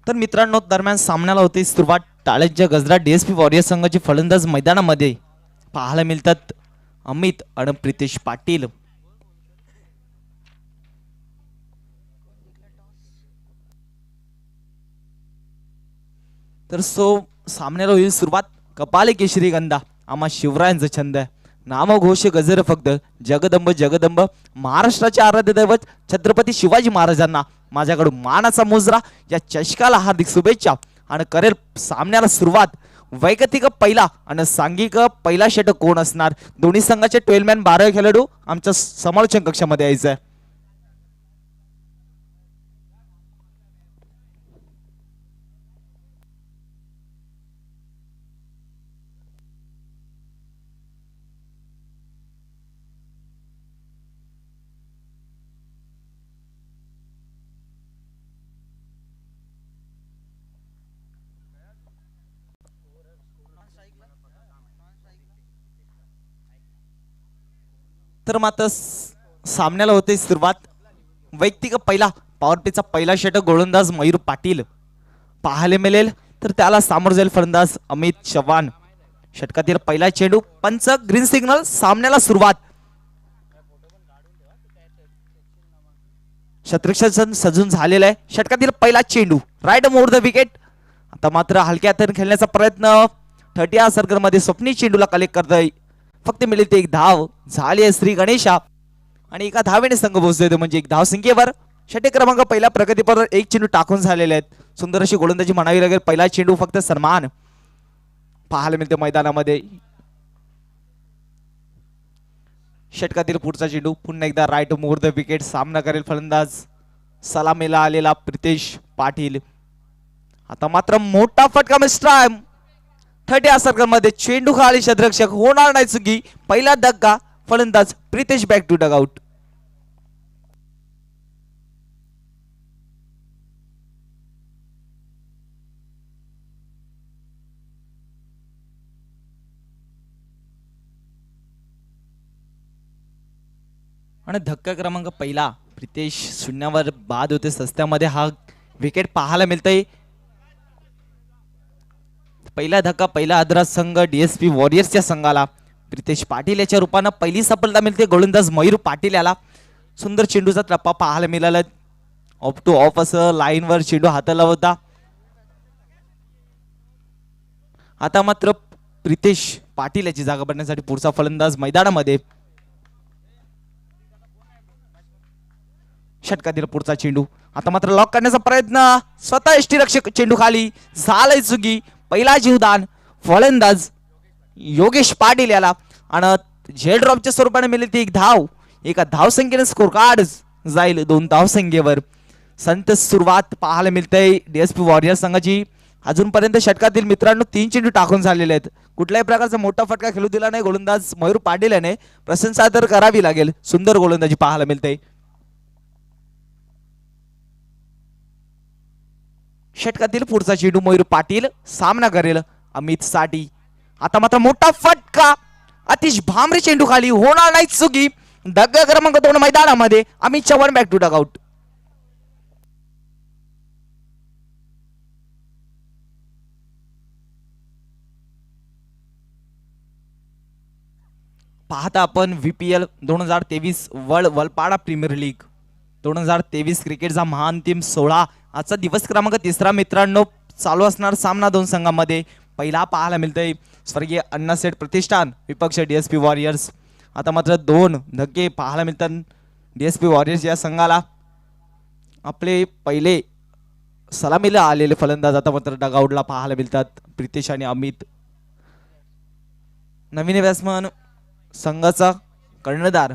तर मित्रांनो, दरम्यान सामन्याला होते सुरुवात. टाळ्यांच्या गजरात डीएसपी वॉरियर संघाचे फलंदाज मैदानामध्ये पाहायला मिळतात. अमित आणि प्रितेश पाटील. तर सामन्याला होईल सुरुवात. कपाले केशरी गंधा आम्हा शिवरायांचा छंद आहे. नामघोष गजर फक्त जगदंब जगदंब. महाराष्ट्राचे आराध्य दैवत छत्रपती शिवाजी महाराजांना माझ्याकडून मानाचा मुजरा. या चषकाला हार्दिक शुभेच्छा. आणि करेल सामन्याला सुरुवात. वैयक्तिक पहिला आणि सांघिक पहिला षटक कोण असणार? दोन्ही संघाचे 12 मॅन 12 खेळाडू आमच्या समालोचन कक्षामध्ये यायचं आहे. तर मात्र सामन्याला होते सुरुवात. वैयक्तिक पहिला पॉवर प्लेचा पहिला षटक गोलंदाज मयूर पाटील पाहायला मिळेल. तर त्याला सामोर जाईल फलंदाज अमित चव्हाण. षटकातील पहिला चेंडू. पंच ग्रीन सिग्नल. सामन्याला सुरुवात. शत्रुघ्न सजून झालेला आहे. षटकातील पहिला चेंडू राईट मोर द विकेट. आता मात्र हलक्या हाताने खेळण्याचा प्रयत्न. 30 सर्कल मध्ये स्वप्नी चेंडूला कलेक्ट करतोय. फक्त मिळेल ते एक धाव झाली आहे श्री गणेशा. आणि एका धावेने संघ पोहोचतोय म्हणजे एक धाव संख्येवर. षटक क्रमांक पहिला प्रगतीपर एक चेंडू टाकून झालेले आहेत. सुंदर अशी गोलंदाजी म्हणावी लागेल. पहिला चेंडू फक्त सन्मान पाहायला मिळते मैदानामध्ये. षटकातील पुढचा चेंडू पुन्हा एकदा राईट मोर द विकेट. सामना करेल फलंदाज सलामीला आलेला प्रितेश पाटील. आता मात्र मोठा फटका मिस्टर 30 सर्कल मध्ये चेंडू खाली. क्षेत्ररक्षक होणार नाही चुकी. पहिला धक्का. फलंदाज प्रितेश बॅक टू डगआउट. आणि धक्का क्रमांक पहिला. प्रितेश शून्यावर बाद होते. सस्त्यामध्ये हा विकेट पाहायला मिळतंय. पहिला धक्का पहिला आदरा संघ डीएसपी वॉरियर्सच्या संघाला. प्रितेश पाटील याच्या रूपानं पहिली सफलता मिळते गोलंदाज मयूर पाटील याला. सुंदर चेंडूचा टप्पा पाहायला मिळाला. ऑफ टू ऑफ असं लाईनवर चेंडू हाताला होता. आता मात्र प्रितेश पाटील याची जागा भरण्यासाठी पुढचा फलंदाज मैदानामध्ये. षटकातील पुढचा चेंडू. आता मात्र लॉक करण्याचा प्रयत्न. स्वतः यष्टीरक्षक चेंडू खाली. झालंय चुकी. पहिला जीवदान फलंदाज योगेश पाटील याला. आणि झेड ड्रॉपच्या स्वरूपाने मिळेल ती एक धाव. एका धावसंख्येने स्कोर कार्ड जाईल 2 धावसंख्येवर. संत सुरुवात पाहायला मिळते डीएसपी वॉरियर संघाची. अजूनपर्यंत षटकातील मित्रांनो 3 चेंडू टाकून झालेले आहेत. कुठल्याही प्रकारचा मोठा फटका खेळू दिला नाही गोलंदाज मयूर पाटील याने. प्रशंसा तर करावी लागेल. सुंदर गोलंदाजी पाहायला मिळते. षटकातील पुढचा चेंडू मयूर पाटील. सामना करेल अमित साठी. आता मात्र मोठा फटका. अतिश भामरे चेंडू खाली. होणार नाही चुकी. धक्का क्रमांक 2 मैदानामध्ये. Amit Chavan back to dugout. पाहता आपण VPL 2023 वलपाडा प्रीमियर लीग 2023 क्रिकेटचा महाअंतिम 16. आजचा दिवस क्रमांक 3 मित्रांनो. चालू असणार सामना 2 संघांमध्ये. पहिला पाहायला मिळतंय स्वर्गीय अण्णासेठ प्रतिष्ठान विपक्ष डीएसपी वॉरियर्स. आता मात्र 2 धक्के पाहायला मिळतात डीएसपी वॉरियर्स या संघाला. आपले पहिले सलामीला आलेले फलंदाज आता मात्र डगआउटला पाहायला मिळतात. प्रितेश आणि अमित. नवीन बॅट्समन संघाचा कर्णधार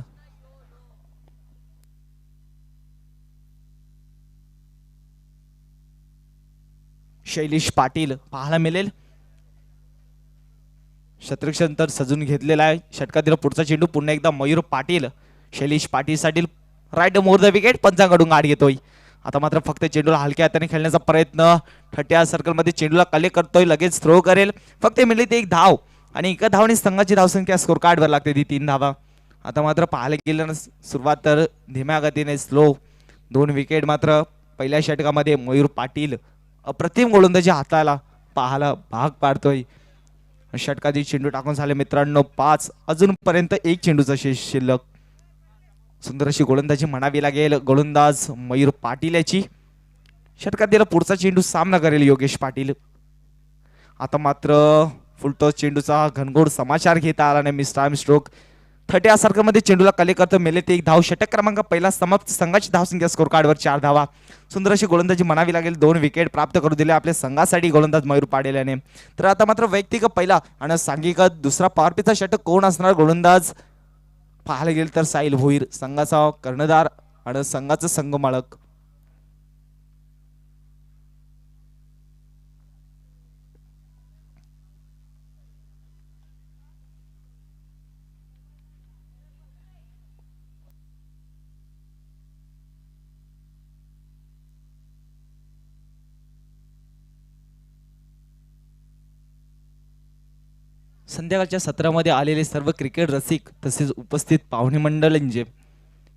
शैलेश पाटील पाहायला मिळेल. शत्रुघ्न तर सजून घेतलेला आहे. षटकातील पुढचा चेंडू पुन्हा एकदा मयूर पाटील. शैलेश पाटील साठी राईट मोर द विकेट. पंचांकडून गाडी येतोय. आता मात्र फक्त चेंडूला हलक्या हाताने खेळण्याचा प्रयत्न. 30 सर्कल मध्ये चेंडूला कलेक्ट करतोय. लगेच थ्रो करेल. फक्त मिळली ते एक धाव. आणि एका धावने संघाची धावसंख्या स्कोर कार्डवर लागते ती 3 धावा. आता मात्र पाहायला गेलं सुरुवात तर धीम्या गतीने स्लो. 2 विकेट मात्र पहिल्या षटकामध्ये मयूर पाटील अप्रतिम गोलंदाजी हाताला पाहायला भाग पाडतोय. षटकातील चेंडू टाकून झाले मित्रांनो 5. अजूनपर्यंत एक चेंडूचा शेष शिल्लक. सुंदर अशी गोलंदाजी म्हणावी लागेल गोलंदाज मयूर पाटील याची. षटकातील पुढचा चेंडू सामना करेल योगेश पाटील. आता मात्र फुलटॉस चेंडूचा घनघोर समाचार घेता आला नाही. मिस्टाइम स्ट्रोक 30 सर्कल मध्ये चेंडूला कले करतो मेले ते एक धाव. षटक क्रमांक पहिला समाप्त. संघाची धावसंख्या स्कोर कार्डवर 4 धावा. सुंदर अशी गोलंदाजी म्हणावी लागेल. 2 विकेट प्राप्त करू दिले आपल्या संघासाठी गोलंदाज मयूर पाटील याने. तर आता मात्र वैयक्तिक पहिला आणि सांघिक दुसरा पॉवर प्लेचा षटक कोण असणार गोलंदाज पाहायला गेल तर साहिल भोईर संघाचा कर्णधार आणि संघाचा संघमालक. संध्याकाळच्या सत्रामध्ये आलेले सर्व क्रिकेट रसिक तसेच उपस्थित पाहुणे मंडळींचे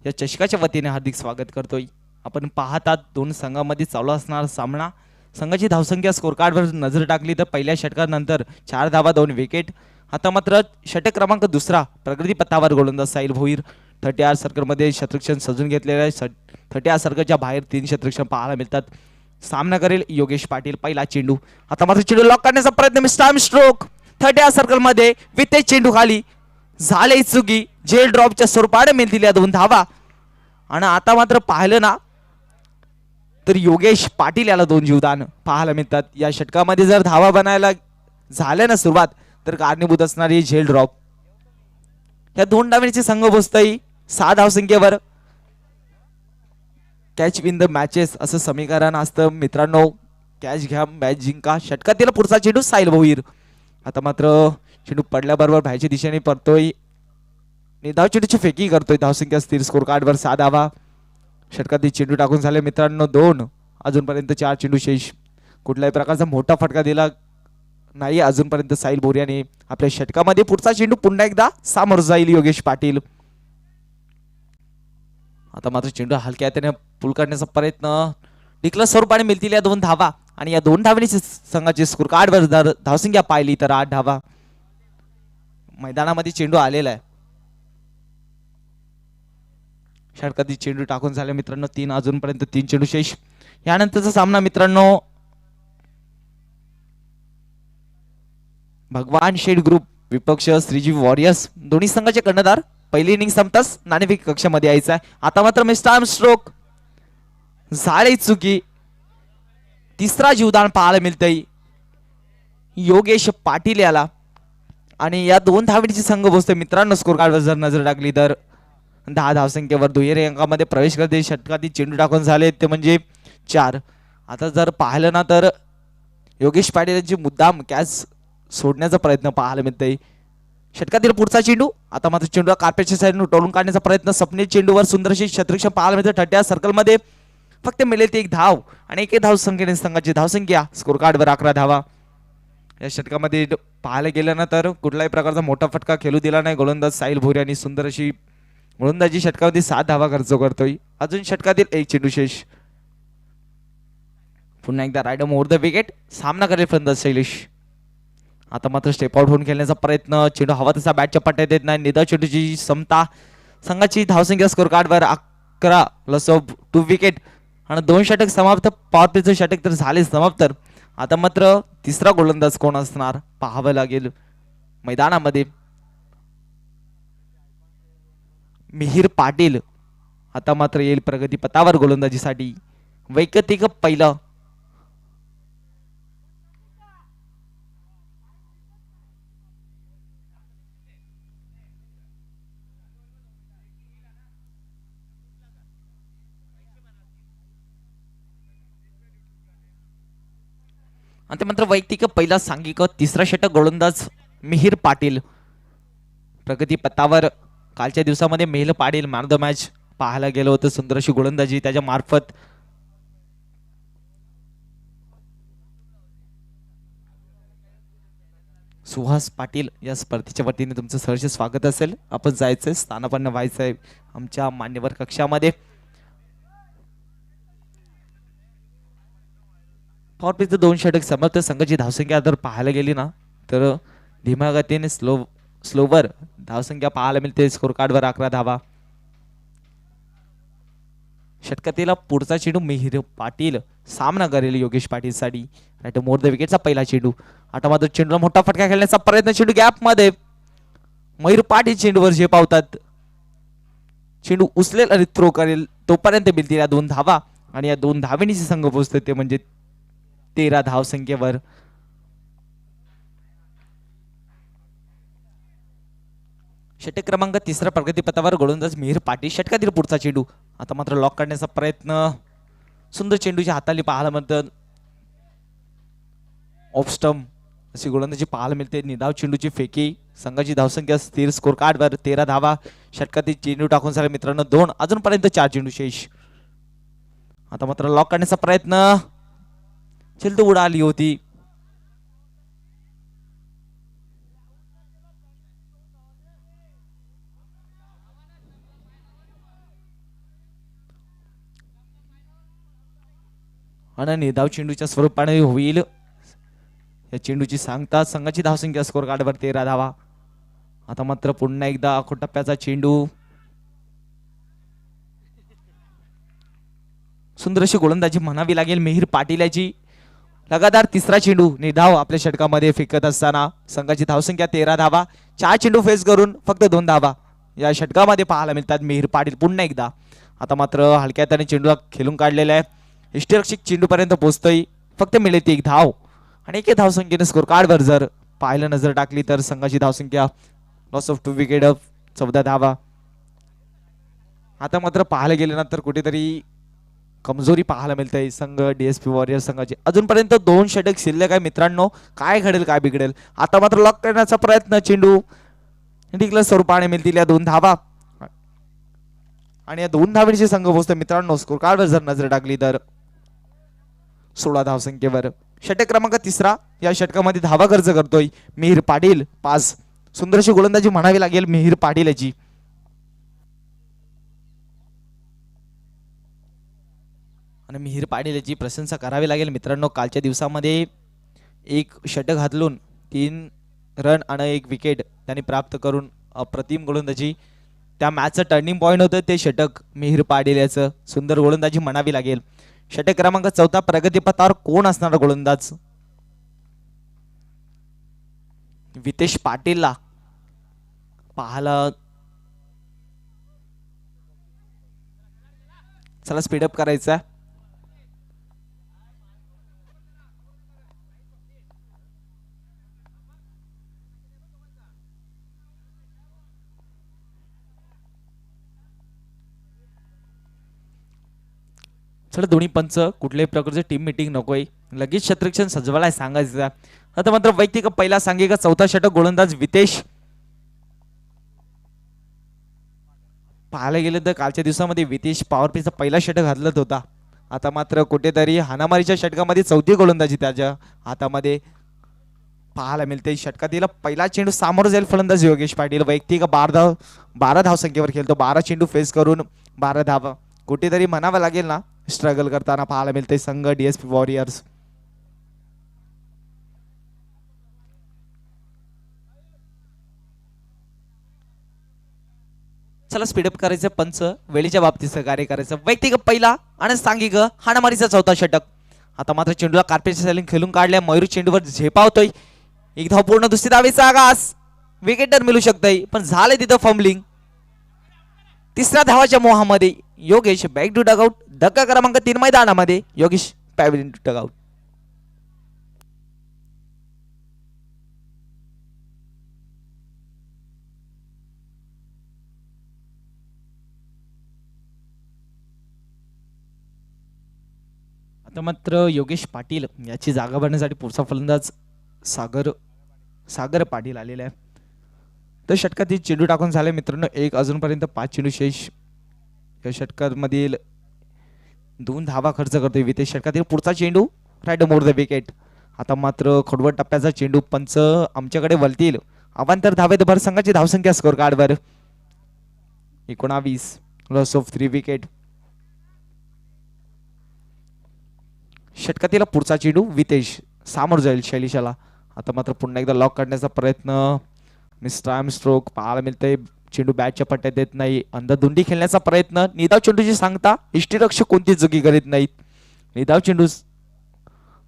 या चषकाच्या वतीने हार्दिक स्वागत करतोय. आपण पाहतात दोन संघांमध्ये चालू असणारा सामना. संघाची धावसंख्या स्कोर कार्डवर नजर टाकली तर पहिल्या षटकानंतर 4 धावा 2 विकेट. आता मात्र षटक क्रमांक दुसरा प्रगती पथावर गोलंदाज साहिल भोईर 30 सर्कलमध्ये शतरक्षण सजून घेतलेले आहे. 30 सर्कलच्या बाहेर 3 शतरक्षण पाहायला मिळतात. सामना करेल योगेश पाटील. पहिला चेंडू आता मात्र चेंडू लॉक करण्याचा प्रयत्न. मिस्टाइम स्ट्रोक 30 सर्कल मध्ये विते चेंडू खाली झाले चुकी. झेल ड्रॉपच्या स्वरूपाने मिळतील या 2 धावा. आणि आता मात्र पाहिलं ना तर योगेश पाटील याला 2 जीवदान पाहायला मिळतात. या षटकामध्ये जर धावा बनायला झाल्या ना सुरुवात तर कारणीभूत असणारी झेल ड्रॉप. या 2 डावीचे संघ बसतोय 6 धावसंख्येवर. कॅच विन द मॅचेस असं समीकरण असतं मित्रांनो. कॅच घ्या मॅच जिंका. षटकातील पुढचा चेंडू साहिल भोईर. आता मात्र चेंडू पडल्याबरोबर बाहेरच्या दिशेने पडतोय. धाव चेंडूची फेकी करतोय. धावसंख्या स्थिर स्कोर कार्डवर 6 धावा. षटकातील चेंडू टाकून झाले मित्रांनो 2. अजूनपर्यंत 4 चेंडू शेष. कुठल्याही प्रकारचा मोठा फटका दिला नाही अजूनपर्यंत साहिल भोईर याने. आपल्या षटकामध्ये पुढचा चेंडू पुन्हा एकदा सामोर जाईल योगेश पाटील. आता मात्र चेंडू हलक्या हाताने पुल करण्याचा प्रयत्न. डिक्लर स्वरूपाने मिळतील या 2 धावा. आणि या 2 धावांनी संघाची स्कोर कार्डवर धावसंख्या पाहिली तर 8 धावा. मैदानामध्ये चेंडू आलेला आहे. षटकातील चेंडू टाकून झाले मित्रांनो 3. अजूनपर्यंत 3 चेंडू शेष. यानंतरचा सामना मित्रांनो भगवान शेठ ग्रुप विपक्ष श्रीजी वॉरियर्स. दोन्ही संघाचे कर्णधार. पहिली इनिंग संपताच नाणेफेक कक्षामध्ये यायचा आहे. आता मात्र मिस्टाइम स्ट्रोक झाले चुकी. तिसरा जीवदान पाहायला मिळतंय योगेश पाटील याला. आणि या 2 धावांची संघ बसतोय मित्रांनो. स्कोर कार्डवर जर नजर टाकली तर 10 धावसंख्येवर दुहेरी अंकामध्ये प्रवेश करते. षटकातील चेंडू टाकून झाले ते म्हणजे 4. आता जर पाहिलं ना तर योगेश पाटील यांची मुद्दाम कॅच सोडण्याचा प्रयत्न पाहायला मिळतंय. षटकातील पुढचा चेंडू आता मात्र चेंडूला कार्पेटच्या साईडने टोलून काढण्याचा प्रयत्न. सपने चेंडूवर सुंदरशी शतरक्षण पाहायला मिळतं. 30 सर्कल मध्ये फक्त मिळेल ते 1 धाव. आणि 1 धाव संख्येने संघाची धावसंख्या स्कोर कार्डवर 11 धावा. या षटकामध्ये पाहायला गेलं ना तर कुठल्याही प्रकारचा मोठा फटका खेळू दिला नाही गोलंदाज साहिल भोईर यांनी. सुंदर अशी गोलंदाजी षटकामध्ये 7 धावा खर्च करतोय. अजून षटकातील 1 चेंडू शेष. पुन्हा एकदा रायडर ओव्हर द विकेट. सामना करेल फलंदाज शैलेश. आता मात्र स्टेप आउट होऊन खेळण्याचा प्रयत्न. चेंडू हवा तसा बॅटच्या पट्ट्यात येत नाही. निदा चेंडूची समता. संघाची धावसंख्या स्कोर कार्डवर 11 प्लस 2 विकेट. आणि 2 षटक समाप्त. पॉवर प्लेचं षटक तर झाले समाप्त. आता मात्र तिसरा गोलंदाज कोण असणार पाहावं लागेल मैदानामध्ये. मिहिर पाटील आता मात्र येईल प्रगती पथावर गोलंदाजीसाठी. वैयक्तिक पहिलं. आणि मात्र वैयक्तिक पहिला सांघिक तिसरा षटक गोलंदाज मिहिर पाटील प्रगती पथावर. कालच्या दिवसामध्ये Mihir Patil man of the match पाहायला गेलं होतं. सुंदर अशी गोलंदाजी त्याच्या मार्फत. सुहास पाटील या स्पर्धेच्या वतीने तुमचं सहर्ष स्वागत असेल. आपण जायचंय स्थानापन्न व्हायचंय आमच्या मान्यवर कक्षामध्ये. पॉवर प्लेचं 2 षटक समर्थ संघाची धावसंख्या जर पाहायला गेली ना तर धीम्या गतीने स्लोवर धावसंख्या पाहायला मिळते. स्कोर कार्डवर 11 धावा. षटकातील पुढचा चेंडू मिहिर पाटील सामना करेल योगेश पाटील साठी. राईट मोर द विकेटचा पहिला चेंडू. आता मात्र चेंडूला मोठा फटका खेळण्याचा प्रयत्न. चेंडू गॅप मध्ये. मयूर पाटील चेंडूवर झेपावतात. चेंडू उचलेल आणि थ्रो करेल तोपर्यंत मिळतील या 2 धावा आणि या 2 धावेनी संघ पोहोचतो ते म्हणजे 13 धावसंख्येवर. षटक क्रमांक 3 प्रगतीपथावर गोलंदाज मिहिर पाटील. षटकातील पुढचा चेंडू. आता मात्र लॉक काढण्याचा प्रयत्न. सुंदर चेंडूच्या हाताली पाहायला मिळतं. ऑफ स्टंप अशी गोलंदाजी पाहायला मिळते. निधाव चेंडूची फेकी. संघाची धावसंख्या स्थिर. स्कोर कार्डवर 13 धावा. षटकातील चेंडू टाकून झाले मित्रांनो 2. अजूनपर्यंत 4 चेंडू शेष. आता मात्र लॉक काढण्याचा प्रयत्न. चेंडू उडाली होती. आणि निधाव चेंडूच्या स्वरूपाने होईल. या चेंडूची सांगता संघाची धावसंख्या स्कोर कार्डवर 13 धावा. आता मात्र पुन्हा एकदा टप्प्याचा चेंडू. सुंदर अशी गोलंदाजी म्हणावी लागेल मिहिर पाटील याची. लगातार 3रा चेंडू निधाव आपल्या षटकामध्ये फेकत असताना संघाची धावसंख्या 13 धावा. 4 चेंडू फेस करून फक्त 2 धावा या षटकामध्ये पाहायला मिळतात. मिहिर पाटील पुन्हा एकदा. आता मात्र हलक्या हाताने चेंडूला खेळून काढलेला आहे. यष्टीरक्षक चेंडू पर्यंत पोहोचतोय. फक्त मिळेल 1 धाव आणि 1 धावसंख्येने स्कोर कार्डवर जर पाहायला नजर टाकली तर संघाची धावसंख्या लॉस ऑफ 2 विकेट 14 धावा. आता मात्र पाहायला गेल्यानंतर कुठेतरी कमजोरी पाहायला मिळते संघ डीएसपी वॉरियर संघाची. अजूनपर्यंत 2 षटक शिल्लक आहे मित्रांनो. काय घडेल काय बिघडेल. आता मात्र लॉक करण्याचा प्रयत्न. चेंडू डिक्लेअर स्वरूपाने मिळतील या 2 धावा आणि या 2 धावांची संघ पोहोचतो मित्रांनो स्कोर कार्डवर जर नजर टाकली तर 16 धावसंख्येवर. षटक क्रमांक 3 या षटकामध्ये धावा खर्च करतोय मिहिर पाटील 5. सुंदरशी गोलंदाजी म्हणावी लागेल मिहिर पाटील याची. आणि मिहिर पाटील याची प्रशंसा करावी लागेल मित्रांनो. कालच्या दिवसामध्ये 1 षटक हातलून 3 रन आणि 1 विकेट त्यांनी प्राप्त करून अप्रतिम गोलंदाजी. त्या मॅचचं टर्निंग पॉईंट होतं ते षटक मिहिर पाटील याचं. सुंदर गोलंदाजी म्हणावी लागेल. षटक क्रमांक 4 प्रगतीपथावर कोण असणार गोलंदाज. वितेश पाटीलला पाहायला. चला स्पीडअप करायचा. चला दोन्ही पंच कुठल्याही प्रकारचे टीम मीटिंग नकोय. लगेच क्षेत्ररक्षण सजवायला सांगायचं. आता मात्र वैयक्तिक पहिला सांगितलं 4था षटक गोलंदाज वितेश. पाहायला गेलं तर कालच्या दिवसामध्ये वितेश पॉवर प्लेचा पहिला षटक घातलत होता. आता मात्र कुठेतरी हाणामारीच्या षटकामध्ये 4थी गोलंदाजी त्याच्या हातामध्ये पाहायला मिळते. षटकातील पहिला चेंडू सामोर जाईल फलंदाज योगेश पाटील. वैयक्तिक 12 धावसंख्येवर खेळतो. 12 चेंडू फेस करून 12 धावा. कुठेतरी म्हणावं लागेल ना स्ट्रगल करताना पाहायला मिळते संघ डीएसपी वॉरियर्स. चला स्पीडअप करायचं. पंच वेळेच्या बाबतीत सहकार्य करायचं. वैयक्तिक पहिला आणि सांघिक हाणामारीचा 4था षटक. आता मात्र चेंडूला कार्पेटच्या सॅलिंग खेळून काढल्या. मयूर चेंडूवर झेपावतोय. 1 धाव पूर्ण. 2री धावेचा आगास. विकेटर मिळू शकतंय पण झालंय तिथं फंबलिंग. 3ऱ्या धावाच्या मोहामध्ये योगेश बॅक टू डगआउट. धक्का क्रमांक 3 मैदानामध्ये योगेश पॅव्हलियन टू डगआउट. आता मात्र योगेश पाटील याची जागा भरण्यासाठी पुढचा फलंदाज सागर पाटील आलेला आहे. तर षटकातील चेंडू टाकून झाले मित्रांनो 1. अजूनपर्यंत 5 चेंडू शेष. या षटकामधील 2 धावा खर्च करतोय वितेश. षटकातील पुढचा चेंडू राईट मोर द विकेट. आता मात्र खडवट टप्प्याचा चेंडू. पंच आमच्याकडे वळतील. अवांतर धावेत भर संघाची धावसंख्या स्कोर कार्डवर 19. Loss of 3 wicket. षटकातील पुढचा चेंडू वितेश सामोर जाईल शैलेशाला. आता मात्र पुन्हा एकदा लॉक काढण्याचा प्रयत्न. मिस्टर स्ट्रोक पाहायला मिळते. चेंडू बॅटच्या पट्ट्यात देत नाही. अंधाधुंडी खेळण्याचा प्रयत्न. निधाव चेंडूची सांगता यष्टीरक्षक कोणती चुकी करीत नाहीत. निधाव चेंडू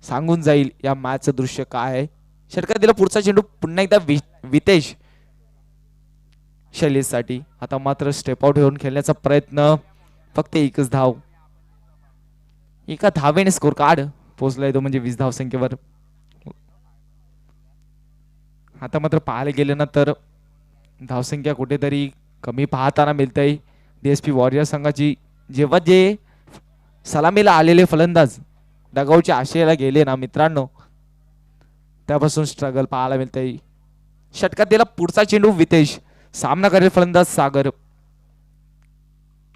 सांगून जाईल या मॅचचं दृश्य काय आहे. षटकातील पुढचा चेंडू पुन्हा एकदा वितेश शैलेशसाठी. आता मात्र स्टेप आउट होऊन खेळण्याचा प्रयत्न. फक्त एकच धाव. एका धावेने स्कोर कार्ड पोहोचलाय तो म्हणजे 20 धावसंख्येवर. आता मात्र पाहायला गेलं ना तर धावसंख्या कुठेतरी कमी पाहताना मिळतंय डीएसपी वॉरियर संघाची. जेव्हा जे सलामीला आलेले फलंदाज डगाऊच्या आशेला गेले ना मित्रांनो त्यापासून स्ट्रगल पाहायला मिळतंय. षटकात दिला पुढचा चेंडू वितेश सामना करेल फलंदाज सागर.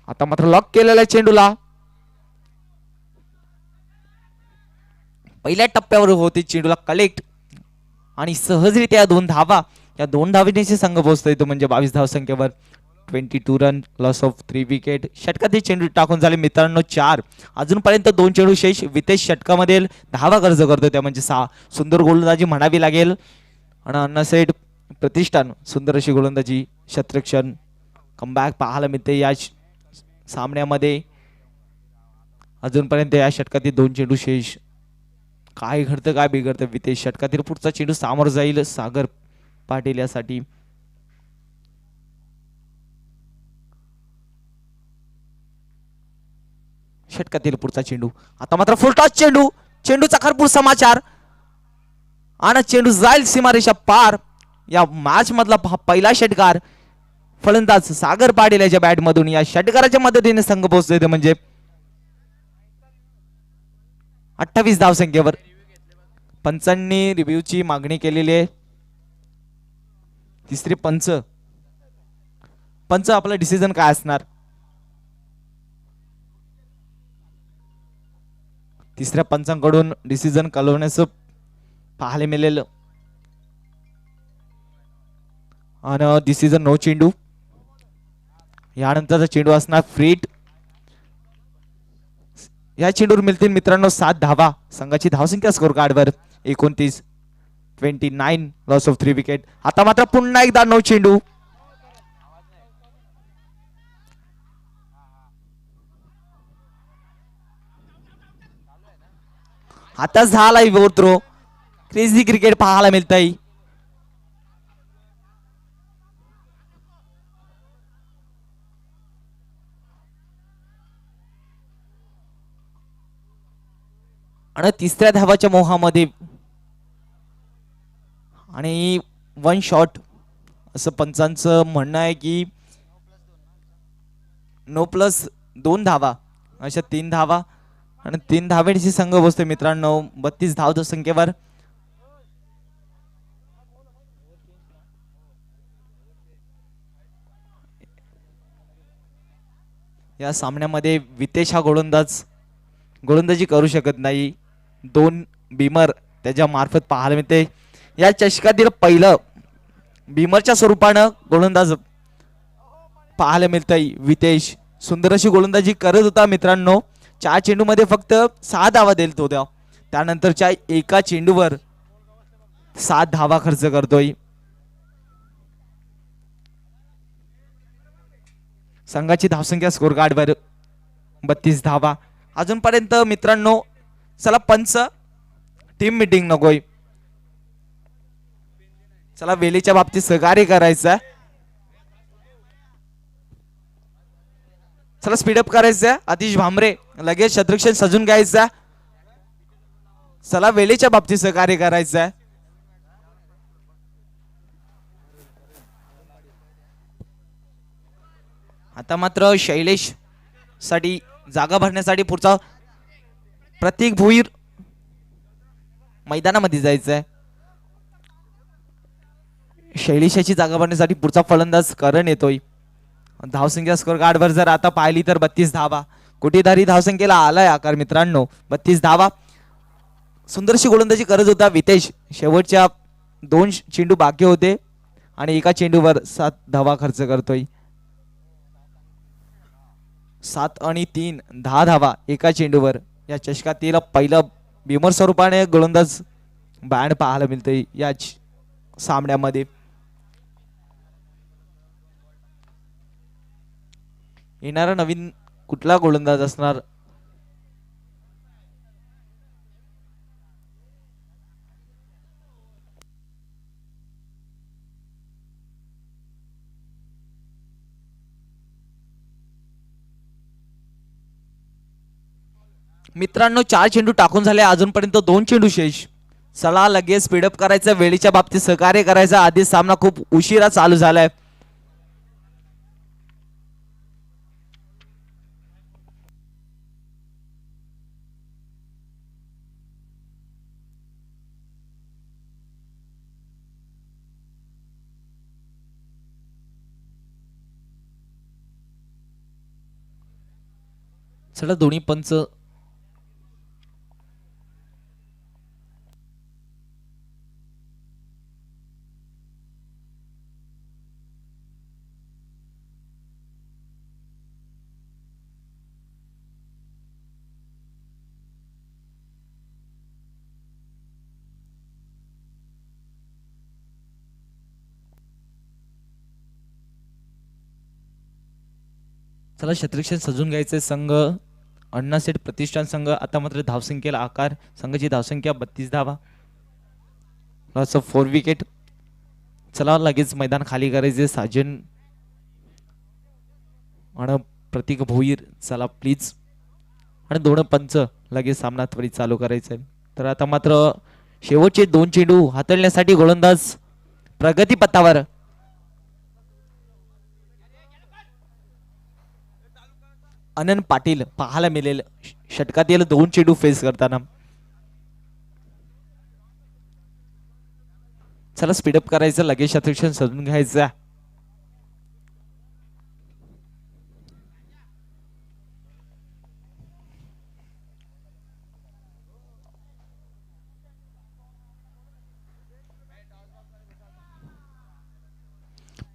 आता मात्र लॉक केलेल्या चेंडूला पहिल्या टप्प्यावर होते चेंडूला कलेक्ट आणि सहजरित्या 2 धावा. या 2 धावेने संघ पोहोचतोय तो म्हणजे 22 धावसंख्येवर. 22 रन लॉस ऑफ 3 विकेट. षटकातील चेंडू टाकून झाले मित्रांनो 4. अजूनपर्यंत 2 चेंडू शेष. वितेश षटकामध्ये धावा खर्च करतो त्या म्हणजे 6. सुंदर गोलंदाजी म्हणावी लागेल. आणि अण्णासेठ प्रतिष्ठान सुंदर अशी गोलंदाजी. शतरक्षण कमबॅक पाहायला मिळते या सामन्यामध्ये. अजूनपर्यंत या षटकातील 2 चेंडू शेष. काय घडतं काय बिघडतं. वितेश षटकातील पुढचा चेंडू सामोर जाईल सागर पाटील यासाठी. षटकातील पुढचा चेंडू. आता मात्र फुल टॉस चेंडू. चेंडूचा खरपूर समाचार आणि चेंडू जाईल सीमारेषा पार. या मॅच मधला पहिला षटकार फलंदाज सागर पाटील याच्या बॅट मधून. या षटकाराच्या मदतीने संघ पोहोचतोय ते म्हणजे 28 धावसंख्येवर. पंचांनी रिव्ह्यूची मागणी केलेली आहे. तिसरे पंच आपला डिसिजन काय असणार. तिसऱ्या पंचांकडून डिसिजन कळवण्याचं पाहायला मिळेल. आणि डिसिजन नो चेंडू. यानंतरचा चेंडू असणार फ्रीट. या चेंडूवर मिळतील मित्रांनो 7 धावा. संघाची धावसंख्या स्कोर कार्डवर 29. 29 लॉस ऑफ 3 विकेट. आता मात्र पुन्हा एकदा नो चेंडू. आता झाला थ्रो. क्रेझी क्रिकेट पाहायला मिळतंय. आणि तिसऱ्या धावाच्या मोहामध्ये आणि 1 शॉट असं पंचांचं म्हणणं आहे की नो प्लस 2 धावा अशा 3 धावा आणि 3 धावेची संघ बसतोय मित्रांनो 32 धाव संख्येवर. या सामन्यामध्ये वितेश हा गोलंदाजी करू शकत नाही. 2 बीमर त्याच्या मार्फत पाहायला मिळते. या चषकातील पहिलं बीमरच्या स्वरूपानं गोलंदाज पाहायला मिळतंय वितेश. सुंदर अशी गोलंदाजी करत होता मित्रांनो. 4 चेंडूमध्ये फक्त 6 धावा देत होत्या. त्यानंतरच्या एका चेंडूवर 7 धावा खर्च करतोय. संघाची धावसंख्या स्कोर कार्डवर 32 धावा. अजूनपर्यंत मित्रांनो चला पंच टीम मीटिंग नकोय. चला वेळेच्या बाबतीत सहकार्य करायचं. चला स्पीडअप करायचं. आतिश भामरे लगेच शत्रुक्षण सजून घ्यायचा. चला वेळेच्या बाबतीत सहकार्य करायचं. आता मात्र शैलेश साठी जागा भरण्यासाठी पुढचा प्रतीक भुईर मैदानामध्ये जायचंय. शैलेशाची जागा भरण्यासाठी पुढचा फलंदाज करण येतोय. धावसंख्या स्कोर कार्डवर जर आता पाहिली तर 32 धावा. कुठेतरी धावसंख्येला आलाय आकार मित्रांनो 32 धावा. सुंदरशी गोलंदाजी करत होता वितेश. शेवटच्या 2 चेंडू बाकी होते आणि एका चेंडूवर 7 धावा खर्च करतोय. 7 आणि 3 10 धावा एका चेंडूवर. या चषकातील पहिलं भीमर स्वरूपाने गोलंदाज बँड पाहायला मिळते या सामन्यामध्ये. येणारा नवीन कुठला गोलंदाज असणार? मित्रांनो 4 चेंडू टाकून झाले, अजूनपर्यंत 2 चेंडू शेष. चला लगेच स्पीडअप करायचं, वेळेच्या बाबतीत सहकार्य करायचं. आधीच सामना खूप उशिरा चालू झालाय. चला दोन्ही पंच चला क्षेत्ररक्षण सजून घ्यायचे. संघ अण्णासेठ प्रतिष्ठान संघ. आता मात्र धावसंख्येला आकार. संघाची धावसंख्या 32 धावा. 4 विकेट. चला लगेच मैदान खाली करायचे. साजन आणि प्रतीक भोईर चला प्लीज. आणि 2 पंच लगेच सामना त्वरित चालू करायचा आहे. तर आता मात्र शेवटचे 2 चेंडू हाताळण्यासाठी गोलंदाज प्रगती पथावर. अनंत पाटील पाहायला मिळेल षटकातील 2 चेंडू फेस करताना. चला स्पीडअप करायचं, लगेच क्षेत्ररक्षण सजून घ्यायचं.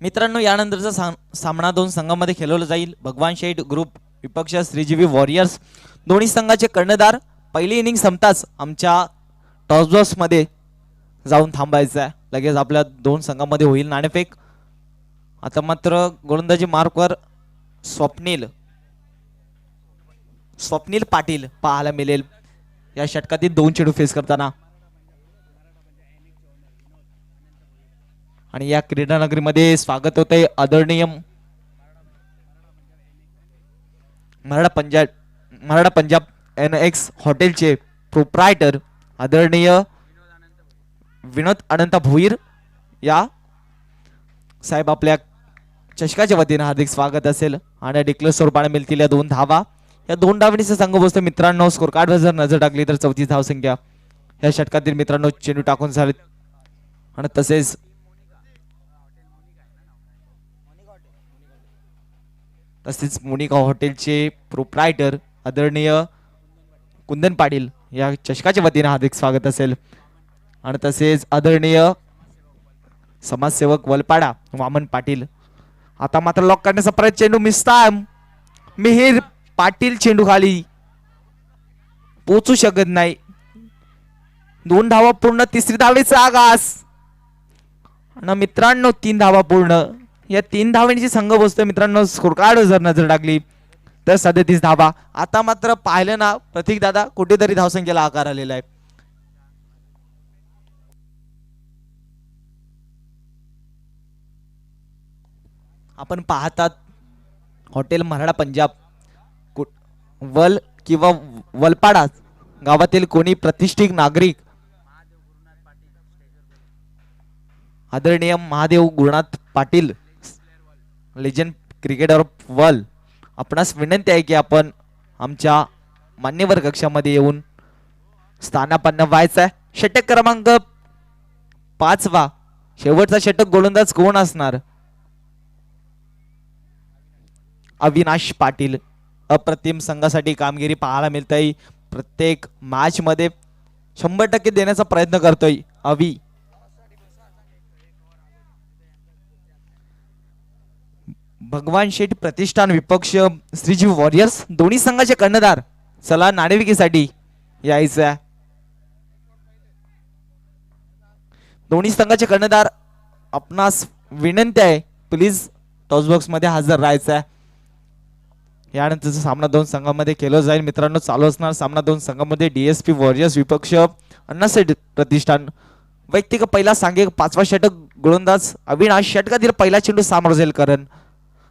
मित्रांनो यानंतरचा सामना 2 संघांमध्ये खेळवला जाईल. भगवान शेठ ग्रुप विपक्ष श्रीजीवी वॉरियर्स. दोन्ही संघाचे कर्णधार पहिली इनिंग संपताच आमच्या टॉस मध्ये जाऊन थांबायचं आहे. लगेच आपल्या 2 संघांमध्ये होईल नाणेफेक. आता मात्र गोलंदाजी मार्कवर स्वप्नील पाटील पाहायला मिळेल या षटकातील 2 चेंडू फेस करताना. आणि या क्रीडा नगरीमध्ये स्वागत होते आदरणीय मराठा पंजाब NX हॉटेलचे प्रोप्रायटर आदरणीय विनोद अनंत भोईर या साहेब. आपल्या चषकाच्या वतीने हार्दिक स्वागत असेल. आणि डिक्लेअर स्वरूपाने मिळतील या 2 धावा. या 2 धावांचा संघ बसतो. मित्रांनो स्कोर कार्डवर जर नजर टाकली तर 34 धावसंख्या या षटकातील मित्रांनो चेंडू टाकून झाले. आणि तसेच मोनिका हॉटेलचे प्रोप्रायटर आदरणीय कुंदन पाटील या चषकाच्या वतीने हार्दिक स्वागत असेल. आणि तसेच आदरणीय समाजसेवक वलपाडा वामन पाटील. आता मात्र लॉक करण्याचा प्रयत्न. चेंडू मिहिर पाटील चेंडू खाली पोचू शकत नाही. 2 धावा पूर्ण. 3री धावेचा आगास. आणि मित्रांनो 3 धावा पूर्ण. या 3 धावांची संघ बसतोय मित्रांनो. स्कोर कार्ड जर नजर टाकली तर 37 धावा. आता मात्र पाहिलं ना प्रतीक दादा कुठेतरी धावसंख्येला आकार आलेला आहे. आपण पाहतात हॉटेल मराठा पंजाब वल किंवा वलपाडा गावातील कोणी प्रतिष्ठित नागरिक आदरणीय Mahadev Gurunath Patil legend cricketer of world, आपणास विनंती आहे की आपण आमच्या मान्यवर कक्षामध्ये येऊन स्थानापन्न व्हायचं आहे. षटक क्रमांक 5वा शेवटचा षटक गोलंदाज कोण असणार? अविनाश पाटील. अप्रतिम संघासाठी कामगिरी पाहायला मिळते. प्रत्येक मॅच मध्ये 100% देण्याचा प्रयत्न करतोय अवी. भगवान शेठ प्रतिष्ठान विपक्ष श्रीजीव वॉरियर्स. दोन्ही संघाचे कर्णधार चला नाणेफेकीसाठी यायचं. दोन्ही संघाचे कर्णधार आपणास विनंती आहे प्लीज टॉस बॉक्स मध्ये हजर राहायचं आहे. यानंतरचा सामना दोन संघांमध्ये केला जाईल मित्रांनो. चालू असणार सामना दोन संघांमध्ये डीएसपी वॉरियर्स विपक्ष अण्णासाहेब प्रतिष्ठान. वैयक्तिक पहिला सांघिक 5वा षटक गोलंदाज अविनाश. षटकातील पहिला चेंडू सामोर जाईल करण.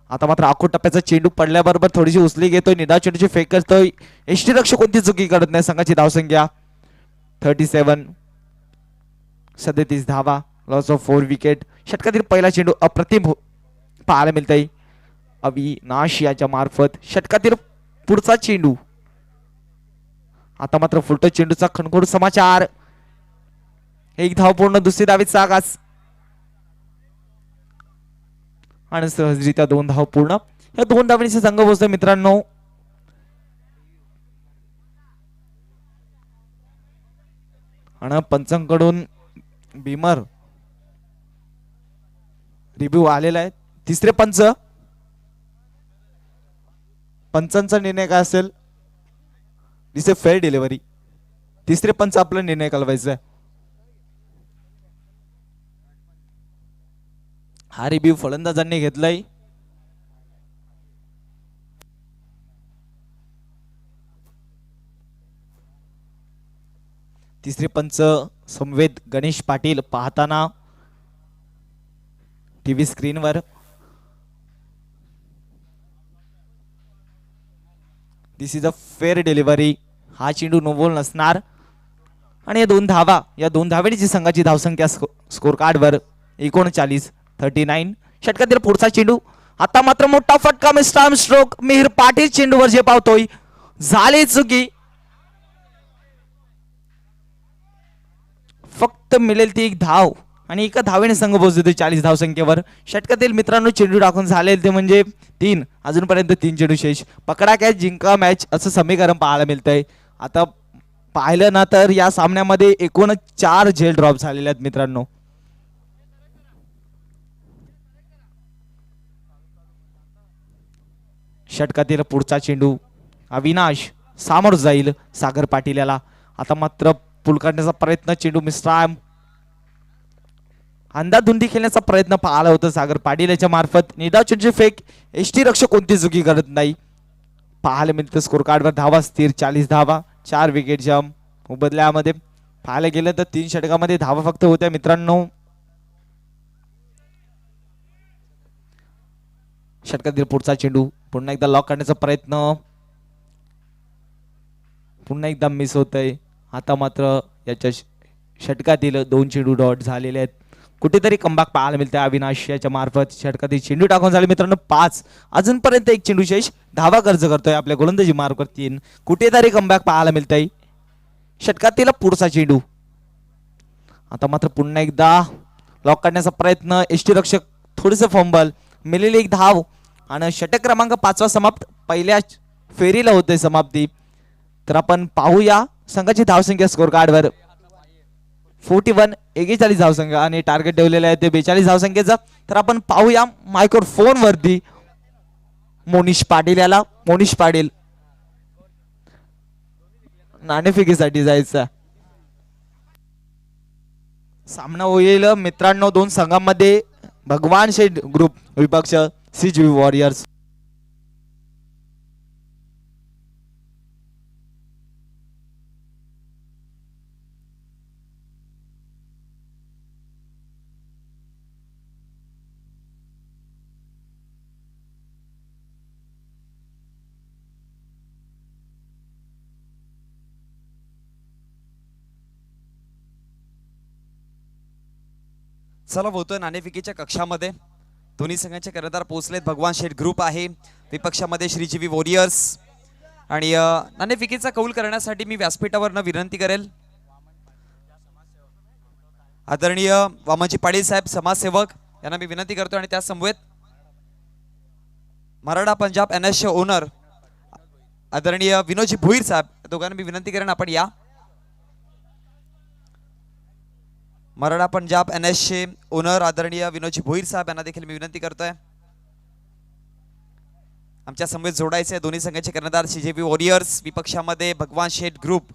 आता मात्र आखो टप्प्याचा चेंडू पडल्याबरोबर थोडीशी उचली घेतोय. निदा चेंडूची फेक करतोय. यष्टीरक्षक कोणती चुकी करत नाही. संघाची धावसंख्या 37. 37 धावा. Loss of 4 wicket. षटकातील पहिला चेंडू अप्रतिम पाहायला मिळतंय अविनाश याच्या मार्फत. षटकातील पुढचा चेंडू. आता मात्र फुलटो चेंडूचा खणखोड समाचार. एक धाव पूर्ण. दुसरी धावीत सागास आणि सहजरित्या 2 धाव पूर्ण. या 2 धावांचे संघ पोहोचतोय मित्रांनो. आणि पंचांकडून बीमर रिव्ह्यू आलेला आहे. तिसरे पंचांचा निर्णय काय असेल. दिस ए फेअर डिलिव्हरी. तिसरे पंच आपला निर्णय कळवायचा आहे. हा रिव्ह्यू फलंदाजांनी घेतलाय. तिसरे पंच संवेद गणेश पाटील पाहताना टीव्ही स्क्रीनवर. दिस इज अ फेअर डिलिव्हरी. हा चेंडू नो बॉल नसणार. आणि या 2 धावा. या 2 धावेची संघाची धावसंख्या स्कोर कार्डवर 39. षटकातील पुढचा चेंडू. आता मात्र मोठा फटका मिस्टर स्ट्रोक. मिहिर पाटील चेंडूवर जे पावतोय. झाली चुकी. फक्त मिळेल ती एक धाव आणि एका धावेने संघ पोहोचतोय 40 धावसंख्येवर. षटकातील मित्रांनो चेंडू टाकून झाले ते म्हणजे 3. अजूनपर्यंत 3 चेंडू शेष. पकडा कॅच जिंका मॅच असं समीकरण पाहायला मिळतंय. आता पाहिलं ना तर या सामन्यामध्ये एकूण 4 झेल ड्रॉप झालेले आहेत मित्रांनो. षटकातील पुढचा चेंडू. अविनाश सामोर जाईल सागर पाटील याला. आता मात्र पुल काढण्याचा प्रयत्न. चेंडू मिस्ट्राम. अंधाधुंदी खेळण्याचा प्रयत्न पाहिला होता सागर पाटील याच्या मार्फत. निदा चेंडूची फेक. एसटी रक्षक कोणती चुकी करत नाही. पाहायला मिळतं स्कोर कार्डवर धावा स्थिर 40 धावा. 4 विकेट जम बदल्यामध्ये पाहायला गेलं तर 3 षटकामध्ये धावा फक्त होत्या मित्रांनो. षटकातील पुढचा चेंडू. पुन्हा एकदा लॉक करण्याचा प्रयत्न. पुन्हा एकदा मिस होतंय. आता मात्र याच्या षटकातील 2 चेंडू डॉट झालेले आहेत. कुठेतरी कमबॅक पाहायला मिळते अविनाश याच्या मार्फत. षटकातील चेंडू टाकून झाले मित्रांनो 5. अजूनपर्यंत 1 चेंडू शेष. धावा खर्च करतोय आपल्या गोलंदाजी मार्फत 3. कुठेतरी कमबॅक पाहायला मिळतंय. षटकातील पुढचा चेंडू. आता मात्र पुन्हा एकदा लॉक करण्याचा प्रयत्न. एसटी रक्षक थोडेसे फंबल. मिळेल एक धाव आणि षटक क्रमांक 5वा समाप्त. पहिल्या फेरीला होते समाप्ती. तर आपण पाहूया संघाची धावसंख्या स्कोर कार्डवर 41. 41 धावसंख्या आणि टार्गेट ठेवलेलं आहे ते 42 धावसंख्येचं. तर आपण पाहूया मायक्रोफोन वरती मोनिश पाटील याला. मोनिश पाटील नाणेफेकीसाठी जायचं. सामना होईल मित्रांनो 2 संघांमध्ये. भगवान शेठ ग्रुप विपक्ष सीजीवी वॉरियर्स. चला होतोय नाणेफेकीच्या कक्षामध्ये. दोन्ही संघांचे कर्णधार पोहोचलेत. भगवान शेठ ग्रुप आहे विपक्षामध्ये श्रीजीवी वॉरियर्स. आणि नाणेफेकीचा कौल करण्यासाठी मी व्यासपीठावरनं विनंती करेल आदरणीय वामनजी पाटील साहेब समाजसेवक यांना मी विनंती करतो. आणि त्या समवेत मराठा पंजाब NS ओनर आदरणीय विनोदजी भोईर साहेब दोघांना मी विनंती करेन आपण या. मराठा पंजाब NS ओनर आदरणीय विनोदजी भोईर साहेब यांना देखील मी विनंती करतोय आमच्या समवेत जोडायचे. दोन्ही संघाचे कर्णधार सीजीवी वॉरियर्स विपक्षामध्ये भगवान शेठ ग्रुप.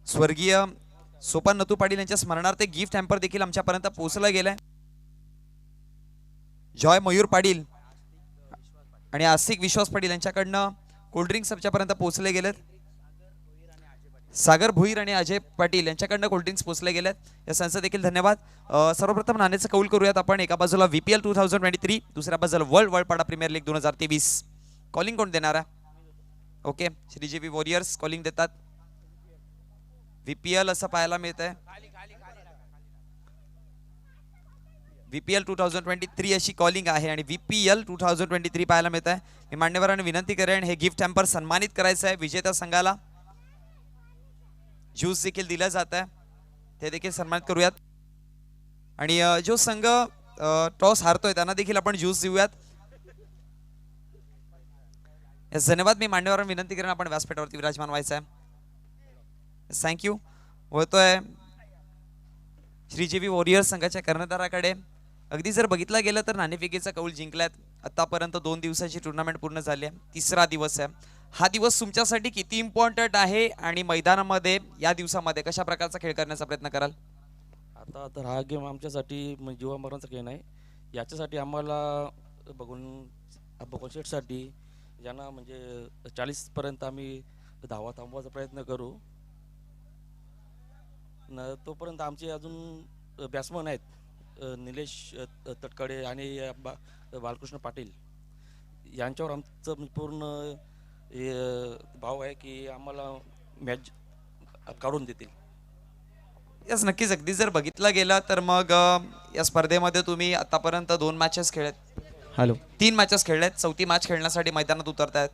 स्वर्गीय सोपान नतू पाटील यांच्या स्मरणार्थ गिफ्ट हॅम्पर देखील आमच्यापर्यंत पोहोचला गेलाय. जॉय मयूर पाटील आणि आस्तिक विश्वास पाटील यांच्याकडनं कोल्ड्रिंक्स आमच्यापर्यंत पोहोचले गेलेत. सागर भुईर आणि अजय पाटील यांच्याकडनं कोल्ड्रिंक्स पोहोचले गेलेत. या संस्थेचे देखील धन्यवाद. सर्वप्रथम नाण्याचं कौल करूयात आपण. एका बाजूला VPL 2023, दुसऱ्या बाजूला वर्ल्ड प्रीमियर लीग 2023. कॉलिंग कोण देणार आहे? ओके, श्रीजीवी वॉरियर्स कॉलिंग देतात. VPL असं पाहायला मिळत आहे. VPL 2023 अशी कॉलिंग आहे आणि VPL 2023 पाहायला मिळत आहे. मी मान्यवरांना विनंती करेन हे गिफ्ट हॅम्पर सन्मानित करायचं आहे. विजेत्या संघाला ज्यूस देखील दिला जात आहे, ते देखील सन्मानित करूयात. आणि जो संघ टॉस हारतोय त्यांना देखील आपण ज्यूस देऊयात. धन्यवाद. मी मान्यवरांना विनंती करेन आपण व्यासपीठावरती विराजमान व्हायचं आहे. थँक्यू. होतोय श्रीजीवी वॉरियर्स संघाच्या कर्णधाराकडे. अगदी जर बघितलं गेलं तर नाणेफेकीचा कौल जिंकल्यात. आतापर्यंत 2 दिवसाची टुर्नामेंट पूर्ण झाली आहे. 3रा दिवस आहे. हा दिवस तुमच्यासाठी किती इम्पॉर्टंट आहे आणि मैदानामध्ये या दिवसामध्ये कशा प्रकारचा खेळ करण्याचा प्रयत्न कराल? आता तर हा गेम आमच्यासाठी जीवा मरणाचा खेळ नाही. याच्यासाठी आम्हाला बघून शेटसाठी ज्यांना 40 पर्यंत आम्ही धावा थांबवायचा प्रयत्न करू. न तोपर्यंत आमचे अजून बॅट्समन आहेत निलेश तटकडे आणि बालकृष्ण पाटील. यांच्यावर आमचं पूर्ण भाव आहे की आम्हाला मॅच काढून देतील. यस, नक्कीच. अगदी जर बघितलं गेलं तर मग या स्पर्धेमध्ये तुम्ही आतापर्यंत 2 मॅचेस खेळलेत. 3 मॅचेस खेळल्यात. 4थी मॅच खेळण्यासाठी मैदानात उतरतायत.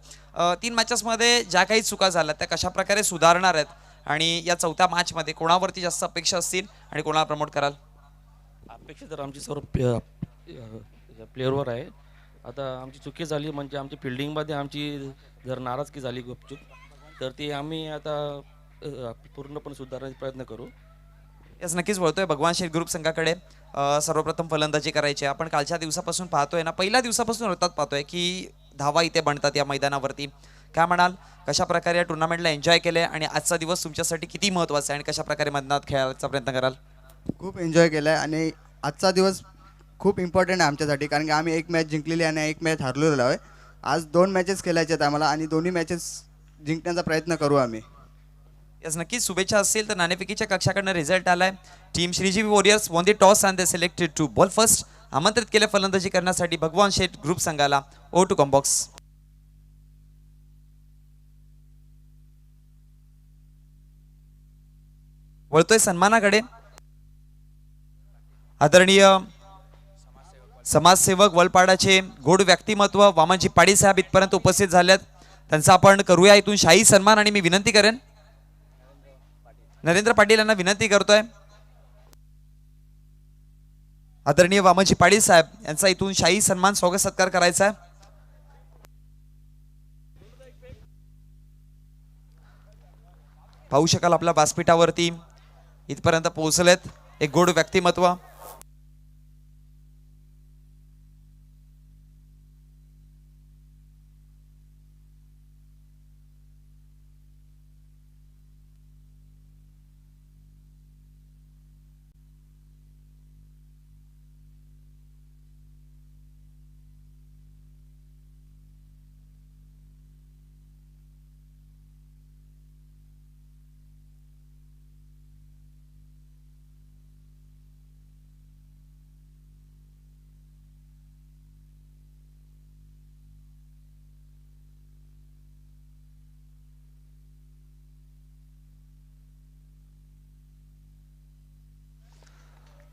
3 मॅचेसमध्ये ज्या काही चुका झाल्या त्या कशा प्रकारे सुधारणार आहेत आणि या 4थ्या मॅचमध्ये कोणावरती जास्त अपेक्षा असतील आणि कोणाला प्रमोट कराल? अपेक्षा तर आमची सर्व प्लेअरवर आहे. आता आमची चुकी झाली म्हणजे आमची फिल्डिंगमध्ये आमची जर नाराजगी झाली गुपचूप तर ती आम्ही आता पूर्णपणे सुधारण्याचा प्रयत्न करू. यस, नक्कीच. वळतोय भगवान शेठ ग्रुप संघाकडे. सर्वप्रथम फलंदाजी करायची. आपण कालच्या दिवसापासून पाहतोय ना, पहिल्या दिवसापासून होतात पाहतोय की धावा इथे बनतात या मैदानावरती. काय म्हणाल, कशा प्रकारे या टुर्नामेंटला एन्जॉय केले आणि आजचा दिवस तुमच्यासाठी किती महत्त्वाचा आहे आणि कशा प्रकारे मैदानात खेळायचा प्रयत्न कराल? खूप एन्जॉय केला आहे आणि आजचा दिवस खूप इम्पॉर्टंट आहे आमच्यासाठी, कारण की आम्ही 1 मॅच जिंकलेली आणि 1 मॅच हारलेलो आहे. आज 2 मॅचेस खेळायचे आहेत आम्हाला आणि दोन्ही मॅचेस जिंकण्याचा प्रयत्न करू आम्ही. यस, नक्कीच. शुभेच्छा असतील तर नाणेफेकीच्या कक्षाकडनं रिझल्ट आलाय. Team Shrijivi warriors won the toss and they selected to bowl first. आमंत्रित केले फलंदाजी करण्यासाठी भगवान शेठ ग्रुप संघाला. ओ टू कॉम्बॉक्स. वळतोय सन्मानाकडे. आदरणीय समाजसेवक वलपाडाचे गोड व्यक्तिमत्व वामनजी पाडी साहेब इथपर्यंत उपस्थित झालेत. त्यांचा आपण करूया इथून शाही सन्मान. आणि मी विनंती करेन, नरेंद्र पाटील यांना विनंती करतोय, आदरणीय वामनजी पाटील साहेब यांचा इथून शाही सन्मान स्वागत सत्कार करायचा आहे. पाहू शकाल आपल्या व्यासपीठावरती इथपर्यंत पोहोचलेत एक गोड व्यक्तिमत्व.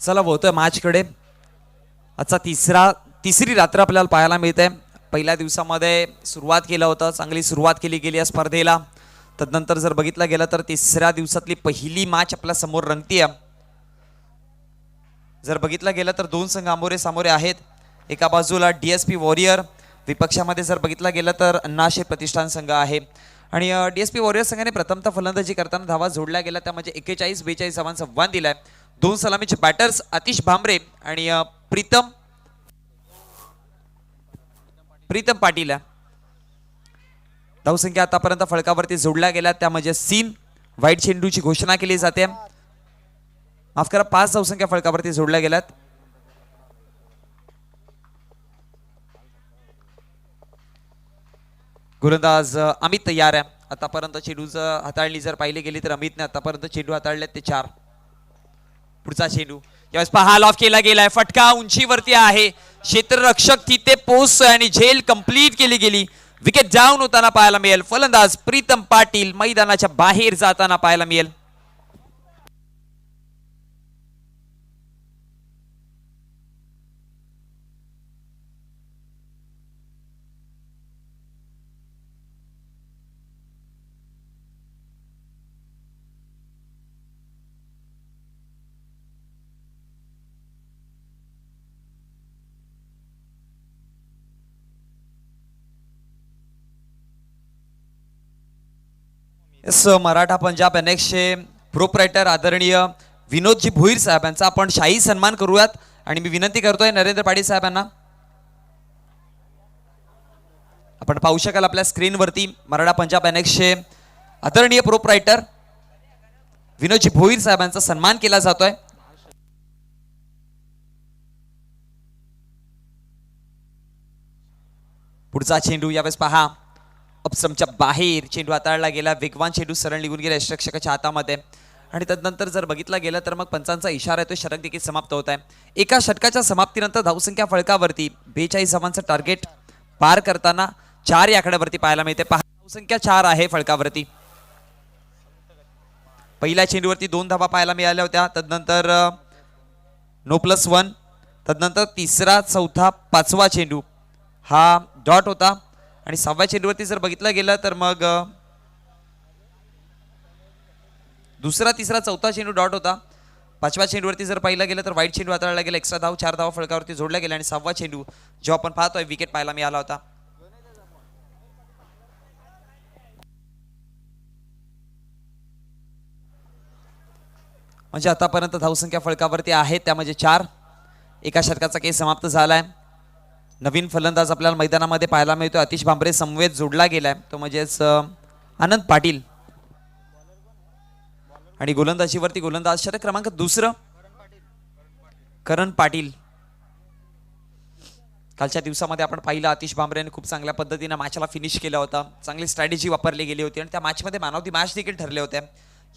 चला बोलतोय मॅचकडे. आजचा तिसरी रात्र आपल्याला पाहायला मिळते. पहिल्या दिवसामध्ये सुरुवात केलं होतं, चांगली सुरुवात केली गेली या स्पर्धेला. तदनंतर जर बघितलं गेलं तर 3ऱ्या दिवसातली पहिली मॅच आपल्या समोर रंगतीये. जर बघितलं गेलं तर 2 संघ आमोरे सामोरे आहेत. एका बाजूला DSP वॉरियर, विपक्षामध्ये जर बघितलं गेलं तर अण्णाशे प्रतिष्ठान संघ आहे. आणि DSP वॉरियर संघाने प्रथमतः फलंदाजी करताना धावा जोडल्या गेल्या, त्यामध्ये 41-42 धावांचा आव्हान दिलाय. 2 सलामीचे बॅटर्स आतिश भामरे आणि प्रीतम पाटील. धावसंख्या आतापर्यंत फळकावरती जोडल्या गेल्या, त्यामध्ये सीन वाईट चेंडूची घोषणा केली जाते. माफ करा, 5 धावसंख्या फलकावरती जोडल्या गेल्यात. गोलंदाज अमित तयार आहे. आतापर्यंत चेंडूचं हाताळणी जर पाहिली गेली तर अमितने आतापर्यंत चेंडू हाताळले ते 4. पुढचा चेंडू यावेळेस पहा लॉफ केला गेलाय. फटका उंचीवरती आहे. क्षेत्ररक्षक तिथे पोहोचतोय आणि झेल कंप्लीट केली गेली. विकेट डाऊन होताना पाहायला मिळेल. फलंदाज प्रीतम पाटील मैदानाच्या बाहेर जाताना पाहायला मिळेल. मराठा पंजाब एनेक्सचे प्रोप्रायटर आदरणीय विनोदजी भोईर साहेब यांचा आपण शाही सन्मान करूयात. आणि मी विनंती करतोय नरेंद्र पाटील साहेबांना, आपण पाहू शकाल आपल्या स्क्रीनवरती मराठा पंजाब एनेक्सचे आदरणीय प्रोप्रायटर विनोदजी भोईर साहेबांचा सन्मान केला जातोय. पुढचा चेंडू यावेळेस पहा अपसमच्या बाहेर चेंडू हाताळला गेला. वेगवान चेंडू सरळ निघून गेला यष्टिरक्षकाच्या हातामध्ये. आणि त्यानंतर जर बघितला गेला तर मग पंचांचा इशारा येतो, षटक देखील समाप्त होत आहे. एका षटकाच्या समाप्तीनंतर धावसंख्या फलकावरती 42 धावांचं टार्गेट पार करताना 4 या आकड्यावरती पाहायला मिळते. धावसंख्या 4 आहे फलकावरती. पहिल्या चेंडूवरती 2 धावा पाहायला मिळाल्या होत्या. तदनंतर नो+1. तदनंतर तिसरा, चौथा, 5वा चेंडू हा डॉट होता. आणि 6व्या चेंडूवरती जर बघितलं गेलं तर मग दुसरा, तिसरा, चौथा चेंडू डॉट होता. 5व्या चेंडूवरती जर पाहिलं गेलं तर वाईट चेंडू हाताळला गेला. एक्स्ट्रा धाव 4 धावा फलकावरती जोडल्या गेल्या. आणि 6वा चेंडू जो आपण पाहतोय विकेट पाहायला मिळाला होता. म्हणजे आतापर्यंत धावसंख्या फलकावरती आहेत त्या म्हणजे 4. एका षटकाचा खेळ समाप्त झालाय. नवीन फलंदाज आपल्याला मैदानामध्ये पाहायला मिळतो. आतिश भांबरे समवेत जोडला गेलाय, तो म्हणजेच आनंद पाटील. आणि गोलंदाजीवरती गोलंदाज षटक क्रमांक 2 करण पाटील. कालच्या दिवसामध्ये आपण पाहिलं आतिश भांबरेने खूप चांगल्या पद्धतीने मॅचला फिनिश केला होता. चांगली स्ट्रॅटेजी वापरली गेली होती आणि त्या मॅचमध्ये मॅन ऑफ द मॅच देखील ठरले होते.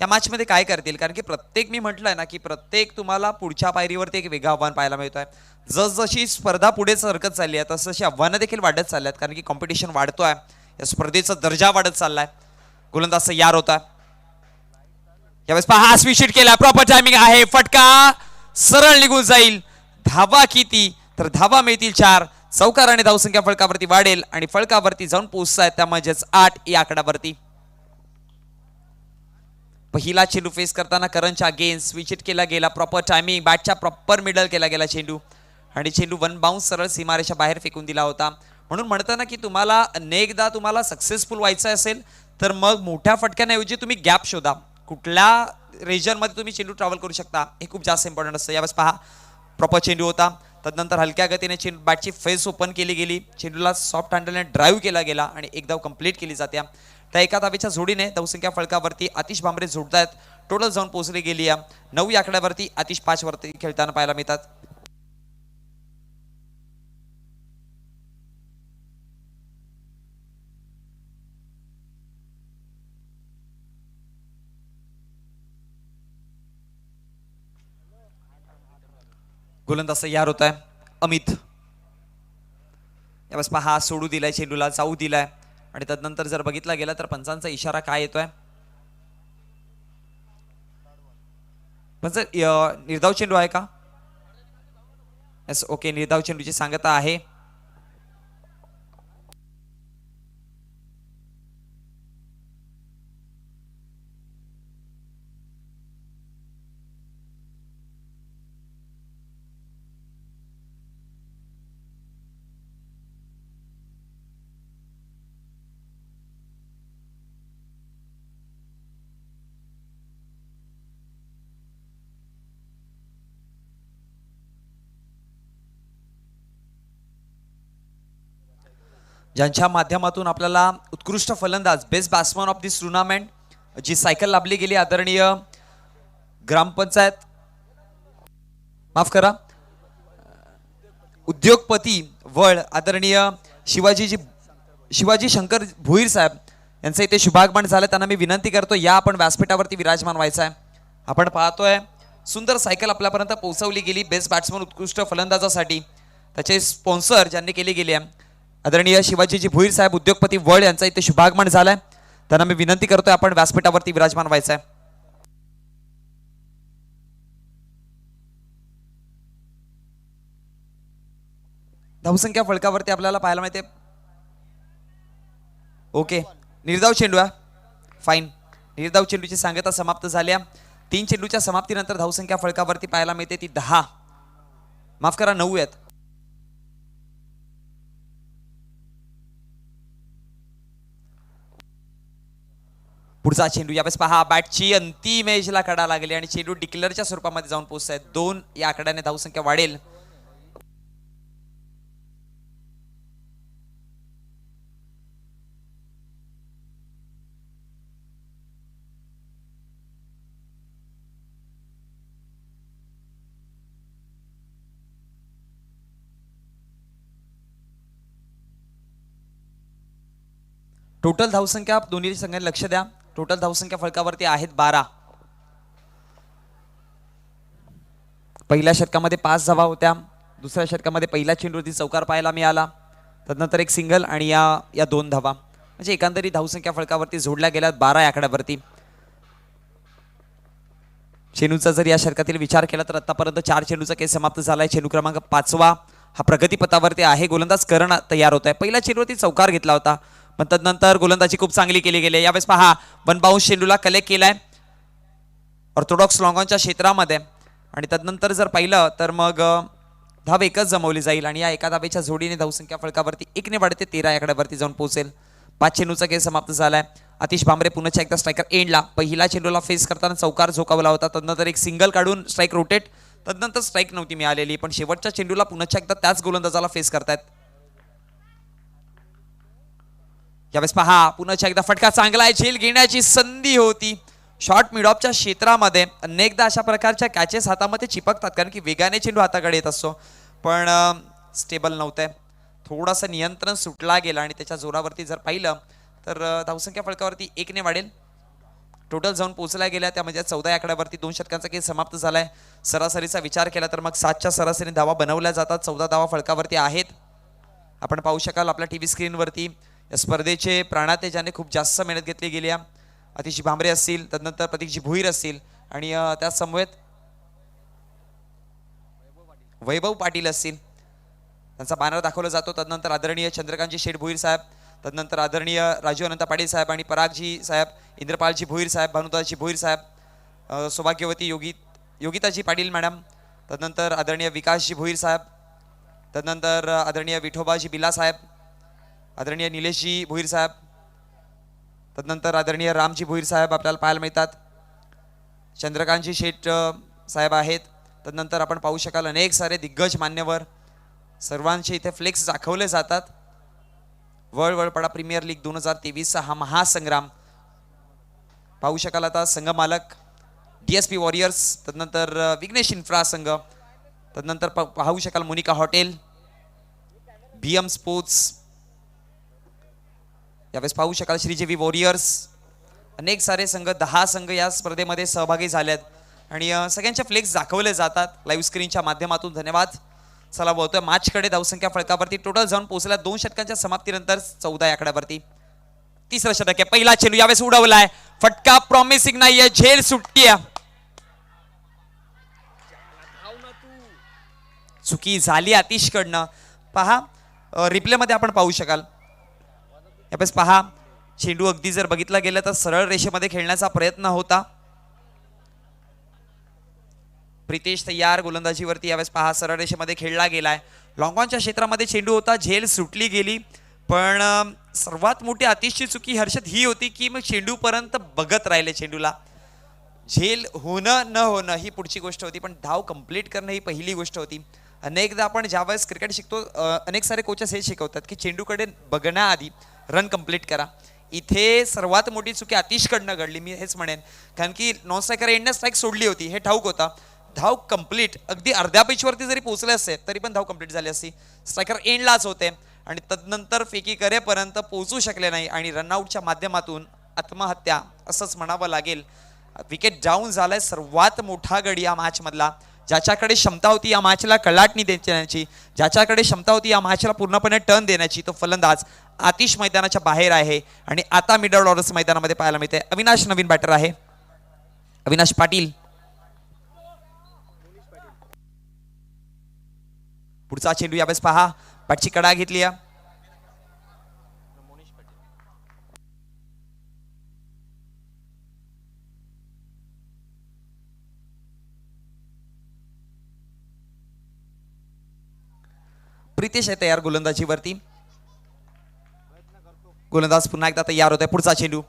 या मॅचमध्ये काय करतील, कारण की प्रत्येक, मी म्हटलंय ना की प्रत्येक तुम्हाला पुढच्या पायरीवरती एक वेगळं आव्हान पाहायला मिळत आहे. जसजशी स्पर्धा पुढे सरकत चालली आहे तसशी आव्हानं देखील वाढत चालली आहेत, कारण की कॉम्पिटिशन वाढतोय. या स्पर्धेचा दर्जा वाढत चाललाय. गोलंदाज तयार होता. यावेळेस पहा स्विच केला. प्रॉपर टायमिंग आहे. फटका सरळ निघून जाईल. धावा किती तर धावा मिळतील 4. चौकाराने धावसंख्या फलकावरती वाढेल आणि फलकावरती जाऊन पोहोचताय त्या म्हणजेच 8 या आकड्यावरती. पहिला चेंडू फेस करताना करणच्या अगेन्स्ट विकेट केला गेला. प्रॉपर टायमिंग, बॅटच्या प्रॉपर मिडल केला गेला चेंडू आणि चेंडू 1 बाउन्स सरळ सीमारेषा बाहेर फेकून दिला होता. म्हणून म्हणताना की तुम्हाला अनेकदा तुम्हाला सक्सेसफुल व्हायचं असेल तर मग मोठ्या फटक्याऐवजी तुम्ही गॅप शोधा. कुठल्या रिजनमध्ये तुम्ही चेंडू ट्रॅव्हल करू शकता हे खूप जास्त इम्पॉर्टंट असतं. यावेळेस पहा प्रॉपर चेंडू होता. तदनंतर हलक्या गतीने चेंडू बॅटची फेस ओपन केली गेली. चेंडूला सॉफ्ट हँडलने ड्राईव्ह केला गेला आणि एक धाव कंप्लीट केली जाते. त्या एका धावेच्या जोडीने धावसंख्या फलकावरती आतिश भांबरे जोडतायत. टोटल जाऊन पोहोचली गेली आहे 9 या आकड्यावरती. आतिश 5 वरती खेळताना पाहायला मिळतात. गोलंदाज तयार होत आहे अमित. यावेळेस पहा सोडू दिलाय चेंडूला, जाऊ दिलाय आणि तदनंतर जर बघितला गेला तर पंचांचा इशारा काय येतोय. पंच निर्धाव चेंडू आहे का? यस, ओके, निर्धाव चेंडूची सांगता आहे. ज्यांच्या माध्यमातून आपल्याला उत्कृष्ट फलंदाज, best batsman of this tournament जी सायकल लाभली गेली आदरणीय ग्रामपंचायत माफ करा उद्योगपती वळ आदरणीय शिवाजी शंकर भोईर साहेब यांचं इथे शुभागमन झालं. त्यांना मी विनंती करतो या आपण व्यासपीठावरती विराजमान व्हायचं आहे. आपण पाहतोय सुंदर सायकल आपल्यापर्यंत पोहोचवली गेली बेस्ट बॅट्समन उत्कृष्ट फलंदाजासाठी. त्याचे स्पॉन्सर ज्यांनी केली गेली आहे आदरणीय शिवाजीजी भोईर साहेब उद्योगपती वळ यांचा इथे शुभागमन झालंय. त्यांना मी विनंती करतोय आपण व्यासपीठावरती विराजमान व्हायचं आहे. धावसंख्या फलकावरती आपल्याला पाहायला मिळते ओके निर्धाव चेंडू फाईन. निर्धाव चेंडूची सांगता समाप्त झाल्या. 3 चेंडूच्या समाप्तीनंतर धावसंख्या फलकावरती पाहायला मिळते ती 10 माफ करा 9 आहेत. पुढचा चेंडू यावेळेस पहा बॅटची अंतिम एजला कडा लागली आणि चेंडू डिक्लेअरच्या स्वरूपामध्ये जाऊन पोहोचत 2 या आकड्याने धावसंख्या वाढेल. टोटल धावसंख्या दोन्ही संघांनी लक्ष द्या. टोटल धावसंख्या फलकावरती आहेत 12. पहिल्या षटकामध्ये 5 धावा होत्या. दुसऱ्या षटकामध्ये पहिल्या चेंडूवरती चौकार पाहायला मिळाला. त्यानंतर एक सिंगल आणि या 2 धावा म्हणजे एकंदरीत धावसंख्या फलकावरती जोडल्या गेल्यात 12 या आकड्यावरती. चेंडूचा जर या षटकातील विचार केला तर आतापर्यंत 4 चेंडूचा केस समाप्त झालाय. चेंडू क्रमांक 5वा हा प्रगतीपथावरती आहे. गोलंदाज करण तयार होत आहे. पहिल्या चेंडूवरती चौकार घेतला होता पण तदनंतर गोलंदाजी खूप चांगली केली गेली. यावेळेस पहा 1 बाउन्स चेंडूला कलेक्ट केलाय ऑर्थोडॉक्स लॉंगॉनच्या क्षेत्रामध्ये आणि तदनंतर जर पाहिलं तर मग धाव एकच जमवली जाईल आणि या एका धावेच्या जोडीने धावसंख्या फलकावरती 1 ने वाढते 13 आकड्यावरती जाऊन पोहोचेल. 5 चेंडूचा खेळ समाप्त झालाय. आतिश भांबरे पुन्हा एकदा स्ट्रायकर एंडला पहिला चेंडूला फेस करताना चौकार झोकावला होता. तदनंतर एक सिंगल काढून स्ट्राईक रोटेट तदनंतर स्ट्राईक नव्हती मिळालेली पण शेवटच्या चेंडूला पुन्हा एकदा त्याच गोलंदाजाला फेस करतायत. यावेळेस पहा पुन्हा एकदा फटका चांगला आहे. झेल घेण्याची संधी होती शॉर्ट मिड ऑफच्या क्षेत्रामध्ये. अनेकदा अशा प्रकारच्या कॅचेस हातामध्ये चिपकतात कारण की वेगाने चेंडू हाताकडे येत असतो पण स्टेबल नव्हते. थोडासा नियंत्रण सुटला गेला आणि त्याच्या जोरावरती जर पाहिलं तर धावसंख्या फलकावरती 1 ने वाढेल. टोटल जाऊन पोहोचल्या गेल्या त्यामध्ये 14 आकड्यावरती 2 षटकांचा खेळ समाप्त झालाय. सरासरीचा विचार केला तर मग 7च्या सरासरीने धावा बनवल्या जातात. 14 धावा फलकावरती आहेत. आपण पाहू शकाल आपल्या टीव्ही स्क्रीनवरती या स्पर्धेचे प्राणाते ज्याने खूप जास्त मेहनत घेतली गेली आहे आतिश भांबरे असतील तदनंतर प्रतीकजी भोईर असतील आणि त्या समवेत वैभव पाटील असतील त्यांचा बॅनर दाखवला जातो. तदनंतर आदरणीय चंद्रकांतजी शेठ भोईर साहेब तदनंतर आदरणीय राजू अनंत पाटील साहेब आणि परागजी साहेब इंद्रपालजी भोईर साहेब भानुदासजी भोईर साहेब सौभाग्यवती योगिताजी पाटील मॅडम तदनंतर आदरणीय विकासजी भोईर साहेब तदनंतर आदरणीय विठोबाजी बिला साहेब आदरणीय निलेशजी भोईर साहेब तदनंतर आदरणीय रामजी भोईर साहेब आपल्याला पाहायला मिळतात. चंद्रकांतजी शेठ साहेब आहेत. तदनंतर आपण पाहू शकाल अनेक सारे दिग्गज मान्यवर सर्वांचे इथे फ्लेक्स दाखवले जातात. वळवळपडा प्रीमियर लीग 2023 हा महासंग्राम पाहू शकाल. आता संघ मालक DSP वॉरियर्स तदनंतर विघ्नेश इन्फ्रा संघ तदनंतर पाहू शकाल मोनिका हॉटेल BM स्पोर्ट्स यावेळेस पाहू शकाल श्रीजीवी वॉरियर्स. अनेक सारे संघ 10 संघ या स्पर्धेमध्ये सहभागी झालेत आणि सगळ्यांचे फ्लेक्स दाखवले जातात लाईव्ह स्क्रीनच्या माध्यमातून. धन्यवाद. चला बोलतोय मॅचकडे. धावसंख्या फलकावरती टोटल जाऊन पोहोचल्या 2 षटकांच्या समाप्तीनंतर 14 आकड्यावरती. तिसरा षटक आहे. पहिला चेंडू यावेळेस उडवलाय. फटका प्रॉमिसिंग नाहीये. झेल सुट्टी आहे. चुकी झाली आतिशकडनं. पहा रिप्ले मध्ये आपण पाहू शकाल. यावेळेस पहा चेंडू अगदी जर बघितला गेला तर सरळ रेषेमध्ये खेळण्याचा प्रयत्न होता. प्रितेश तयार गोलंदाजीवरती. यावेळेस पहा सरळ रेषेमध्ये खेळला गेलाय. लॉंगॉनच्या क्षेत्रामध्ये चेंडू होता. झेल सुटली गेली पण सर्वात मोठी आतिशची चुकी हर्षद ही होती की मग चेंडू पर्यंत बघत राहिले. चेंडूला झेल होणं न होणं ही पुढची गोष्ट होती पण धाव कंप्लीट करणं ही पहिली गोष्ट होती. अनेकदा आपण ज्यावेळेस क्रिकेट शिकतो अनेक सारे कोचेस हे शिकवतात की चेंडूकडे बघण्याआधी रन कंप्लीट करा. इथे सर्वात मोठी चुकी आतिशकडनं घडली, मी हेच म्हणेन. कारण की नॉन स्ट्रायकर एंडने स्ट्राईक सोडली होती, हे ठाऊक होता. धाव कंप्लीट अगदी अर्ध्या पिचवरती जरी पोहोचले असते तरी पण धाव कंप्लीट झाली असती. स्ट्रायकर एंडलाच होते आणि तदनंतर फेकी करेपर्यंत पोहोचू शकले नाही आणि रनआउटच्या माध्यमातून आत्महत्या असंच म्हणावं लागेल. विकेट डाऊन झालाय. सर्वात मोठा गडी या मॅच मधला, ज्याच्याकडे क्षमता होती या मॅचला कलाटणी देण्याची, ज्याच्याकडे क्षमता होती या मॅचला पूर्णपणे टर्न देण्याची, तो फलंदाज आतिश मैदानाच्या बाहेर आहे. आणि आता मिडल ऑर्डर्स मैदानामध्ये पाहायला मिळते. अविनाश नवीन बॅटर आहे, अविनाश पाटील. पुढचा चेंडू यावेळेस पहा, बॅटची कडा घेतली. प्रितेश आहे तयार गोलंदाजीवरती. गोलंदाज पुन्हा एकदा तयार होत आहे. पुढचा चेंडू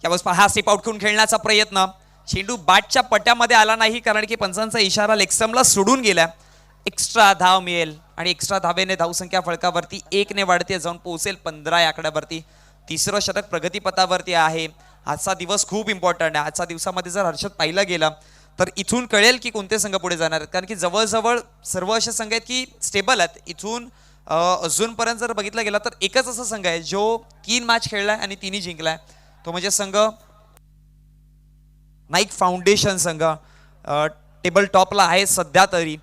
यावेळेस पहा, स्टेप आउट करून खेळण्याचा प्रयत्न. चेंडू बॅटच्या पट्ट्यामध्ये आला नाही कारण की पंचांचा इशारा लेगस्टंपला सोडून गेला. एक्स्ट्रा धाव मिळेल आणि एक्स्ट्रा धावेने धावसंख्या फळकावरती 1 ने वाढते, जाऊन पोहोचेल 15 या आकड्यावरती. तिसरं षटक प्रगतीपथावरती आहे. आजचा दिवस खूप इम्पॉर्टंट आहे. आजच्या दिवसामध्ये जर हर्षद पाहिलं गेलं तर इथून कळेल की कोणते संघ पुढे जाणार आहेत. कारण की जवळजवळ सर्व असे संघ आहेत की स्टेबल आहेत. इथून अजूनपर्यंत जर बघितलं गेलं तर एकच असा संघ आहे जो 3 मॅच खेळलाय आणि 3ही जिंकलाय, तो म्हणजे संघ नाईक फाउंडेशन संघ. टेबल टॉपला आहे सध्या तरी,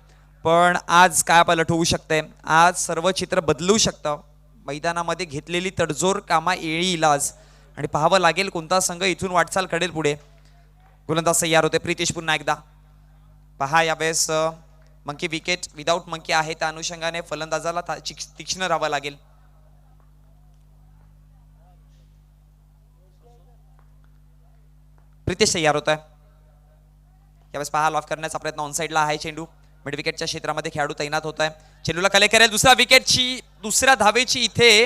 पण आज काय पलट होऊ शकते, आज सर्व चित्र बदलू शकतं. मैदानामध्ये घेतलेली तडजोड कामा येईल आज आणि पाहावं लागेल कोणता संघ इथून वाटचाल करेल पुढे. गोलंदाज तयार होते. प्रितेश पुन्हा एकदा पहा, यावेळेस मंकी विकेट विदाऊट मंकी आहे, त्या अनुषंगाने फलंदाजाला तीक्ष्ण राहावं लागेल. प्रितेश तयार होत आहे. यावेळेस पहा, लॉफ करण्याचा प्रयत्न ऑन साइडला आहे. चेंडू मिड विकेटच्या क्षेत्रामध्ये खेळाडू तैनात होत आहे. चेंडूला कले करेल. दुसऱ्या धावेची इथे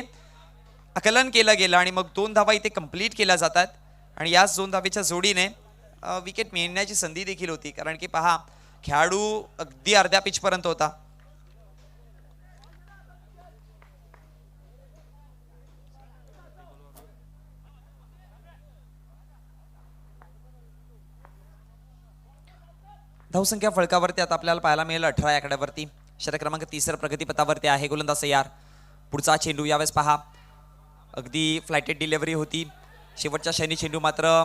आकलन केलं गेलं आणि मग 2 धावा इथे कंप्लीट केल्या जातात आणि याच 2 धावेच्या जोडीने विकेट मिळण्याची संधी देखील होती. कारण की पहा, खेळाडू अगदी अर्ध्या पिच पर्यंत होता. धावसंख्या फळकावरती आता आपल्याला पाहायला मिळेल 18 या आकड्यावरती. षटक क्रमांक 3 प्रगतीपथावरती आहे. गोलंदाज तयार. पुढचा चेंडू यावेळेस पहा, अगदी फ्लायटेड डिलिव्हरी होती. शेवटच्या क्षणी चेंडू मात्र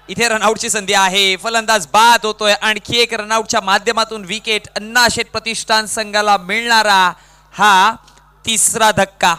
इथे रनआउटची संधी आहे. फलंदाज बाद होतोय. आणखी एक रनआउटच्या माध्यमातून विकेट. अण्णा शेठ प्रतिष्ठान संघाला मिळणारा हा 3रा धक्का.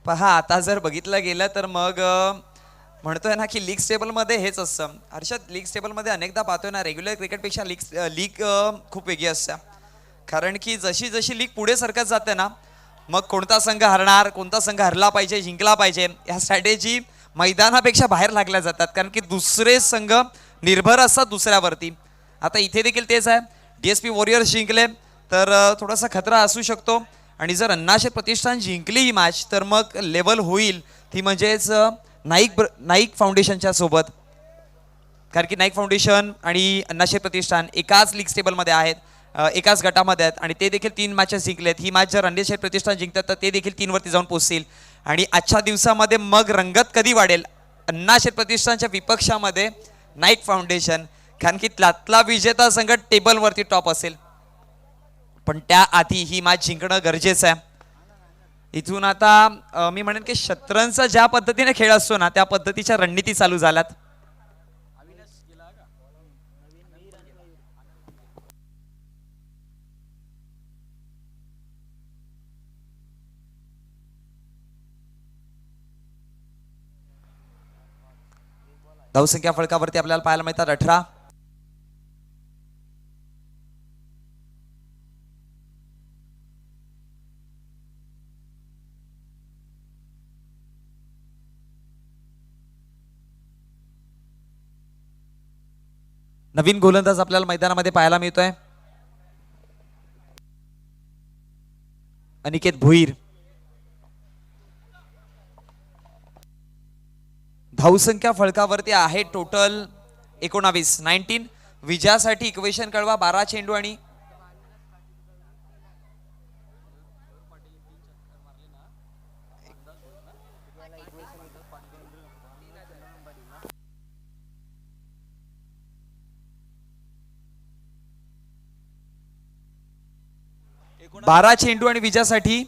पहा, आता जर बघितलं गेलं तर मग म्हणतोय ना की लीग टेबलमध्ये हेच असतं. हर्षद, लीग टेबलमध्ये अनेकदा पाहतोय ना, रेग्युलर क्रिकेटपेक्षा लीग खूप वेगळी असते. कारण की जशी जशी लीग पुढे सरकत जाते ना, मग कोणता संघ हरणार, कोणता संघ हरला पाहिजे, जिंकला पाहिजे, ह्या स्ट्रॅटेजी मैदानापेक्षा बाहेर लागल्या जातात. कारण की दुसरे संघ निर्भर असतात दुसऱ्यावरती. आता इथे देखील तेच आहे. DSP वॉरियर्स जिंकले तर थोडासा खतरा असू शकतो आणि जर अण्णाशेठ प्रतिष्ठान जिंकली ही मॅच तर मग लेवल होईल ती म्हणजेच नाईक फाउंडेशनच्या सोबत. कारण की नाईक फाउंडेशन आणि अण्णाशेठ प्रतिष्ठान एकाच लीग टेबलमध्ये आहेत, एकाच गटामध्ये आहेत आणि ते देखील 3 मॅचेस जिंकलेत. ही मॅच जर अण्णाशेठ प्रतिष्ठान जिंकतात तर ते देखील 3 वरती जाऊन पोहोचतील आणि आजच्या दिवसामध्ये मग रंगत कधी वाढेल अण्णाशेठ प्रतिष्ठानच्या विपक्षामध्ये नाईक फाउंडेशन. कारण की त्यातला विजेता संघ टेबलवरती टॉप असेल, पण त्याआधी ही मॅच जिंकणं गरजेचं आहे. इथून आता मी म्हणेन की शतरंजचा ज्या पद्धतीने खेळ असतो ना, त्या पद्धतीच्या रणनीती चालू झाल्यात. धावसंख्या फळकावरती आपल्याला पाहायला मिळतात 18. नवीन गोलंदाज आपल्याला मैदानामध्ये पाहायला मिळतोय, अनिकेत भुईर. धावसंख्या फळकावरती आहे टोटल 19. विजयासाठी इक्वेशन कळवा. 12 चेंडू आणि 12 चेंडू आणि विजयासाठी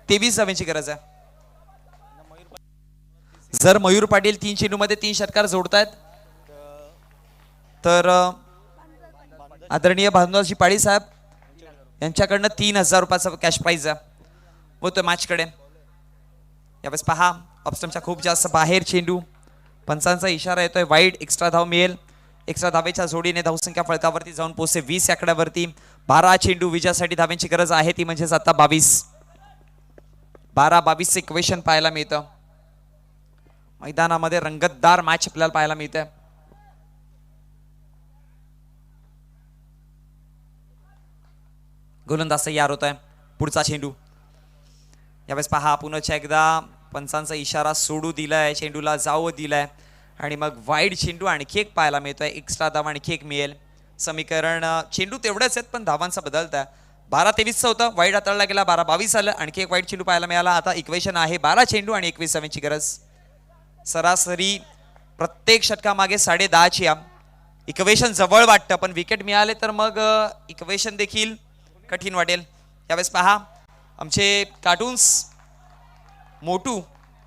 23 धावांची गरज आहे. जर मयूर पाटील 3 चेंडू मध्ये 3 षटकार जोडतायत तर आदरणीय भानुदासजी पाडी साहेब यांच्याकडनं 3000 रुपयाचा कॅश प्राइज आहे व तो मॅच कडे. यावेळेस पहा ऑप्शनच्या खूप जास्त बाहेर चेंडू, पंचांचा इशारा येतोय वाईड. एक्स्ट्रा धाव मिळेल. एक्स्ट्रा धावेच्या जोडीने धावसंख्या फळकावरती जाऊन पोहोचते 20 आकड्यावरती. 12 चेंडू विजयासाठी धावांची गरज आहे ती म्हणजेच आता 22. 12-22 इक्वेशन पाहायला मिळतं. मैदानामध्ये रंगतदार मॅच आपल्याला पाहायला मिळते. गोलंदाज तयार होत आहे. पुढचा चेंडू. यावेळेस पहा पुन्हा एकदा पंचांचा इशारा सोडू दिलाय, चेंडूला जाऊ दिलाय आणि मग वाईड चेंडू आणखी एक पाहायला मिळतोय. एक्स्ट्रा धाव आणखी एक मिळेल. समीकरण चेंडू तेवढेच आहेत पण धावांचा बदलत आहे. 12-23 होतं, वाईड हाताळला गेला. 12-22 आलं. आणखी एक वाईड चेंडू पाहायला मिळाला. आता इक्वेशन आहे 12 चेंडू आणि 21 धावांची गरज. सरासरी प्रत्येक षटकामागे 10.5 इक्वेशन जवळ वाटतं पण विकेट मिळाले तर मग इक्वेशन देखील कठीण वाटेल. यावेळेस पहा आमचे कार्टून्स मोटू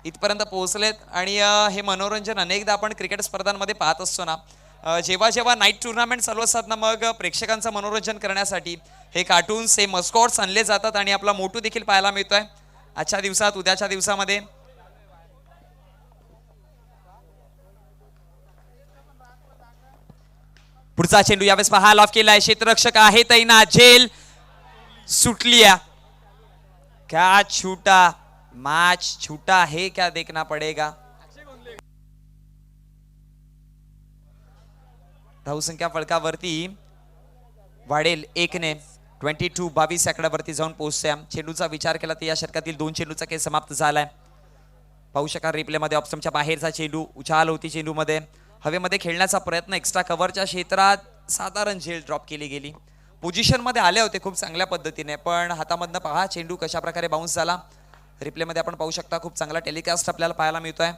इथपर्यंत पोहोचलेत आणि हे मनोरंजन अनेकदा आपण क्रिकेट स्पर्धांमध्ये पाहत असतो ना. जेव्हा जेव्हा नाईट टुर्नामेंट चालू असतात ना मग प्रेक्षकांचं मनोरंजन करण्यासाठी हे कार्टून्स, हे मस्कॉट्स आणले जातात आणि आपला मोटू देखील पाहायला मिळतोय आजच्या दिवसात, उद्याच्या दिवसामध्ये. पुढचा चेंडू यावेळेस पहा लॉफ केलाय. क्षेत्ररक्षक आहे तैना. झेल सुटली. क्या छूटा, मैच छूटा है क्या देखना पड़ेगा. धावसंख्या फळकावरती वाढेल 1ने. 22 आकड्यावरती जाऊन पोहोचते. चेंडूचा विचार केला तर या षटकातील 2 चेंडूचा खेळ समाप्त झालाय. पाहू शकाल रिप्ले मध्ये ऑप्शनच्या बाहेरचा चेंडू. उछाल होती चेंडू मध्ये. हवेमध्ये खेळण्याचा प्रयत्न. एक्स्ट्रा कव्हरच्या क्षेत्रात साधारण झेल ड्रॉप केली गेली. पोझिशन मध्ये आले होते खूप चांगल्या पद्धतीने पण हातामधनं पहा चेंडू कशा प्रकारे बाउन्स झाला. रिप्ले मध्ये आपण पाहू शकता. खूप चांगला टेलिकास्ट आपल्याला पाहायला मिळतोय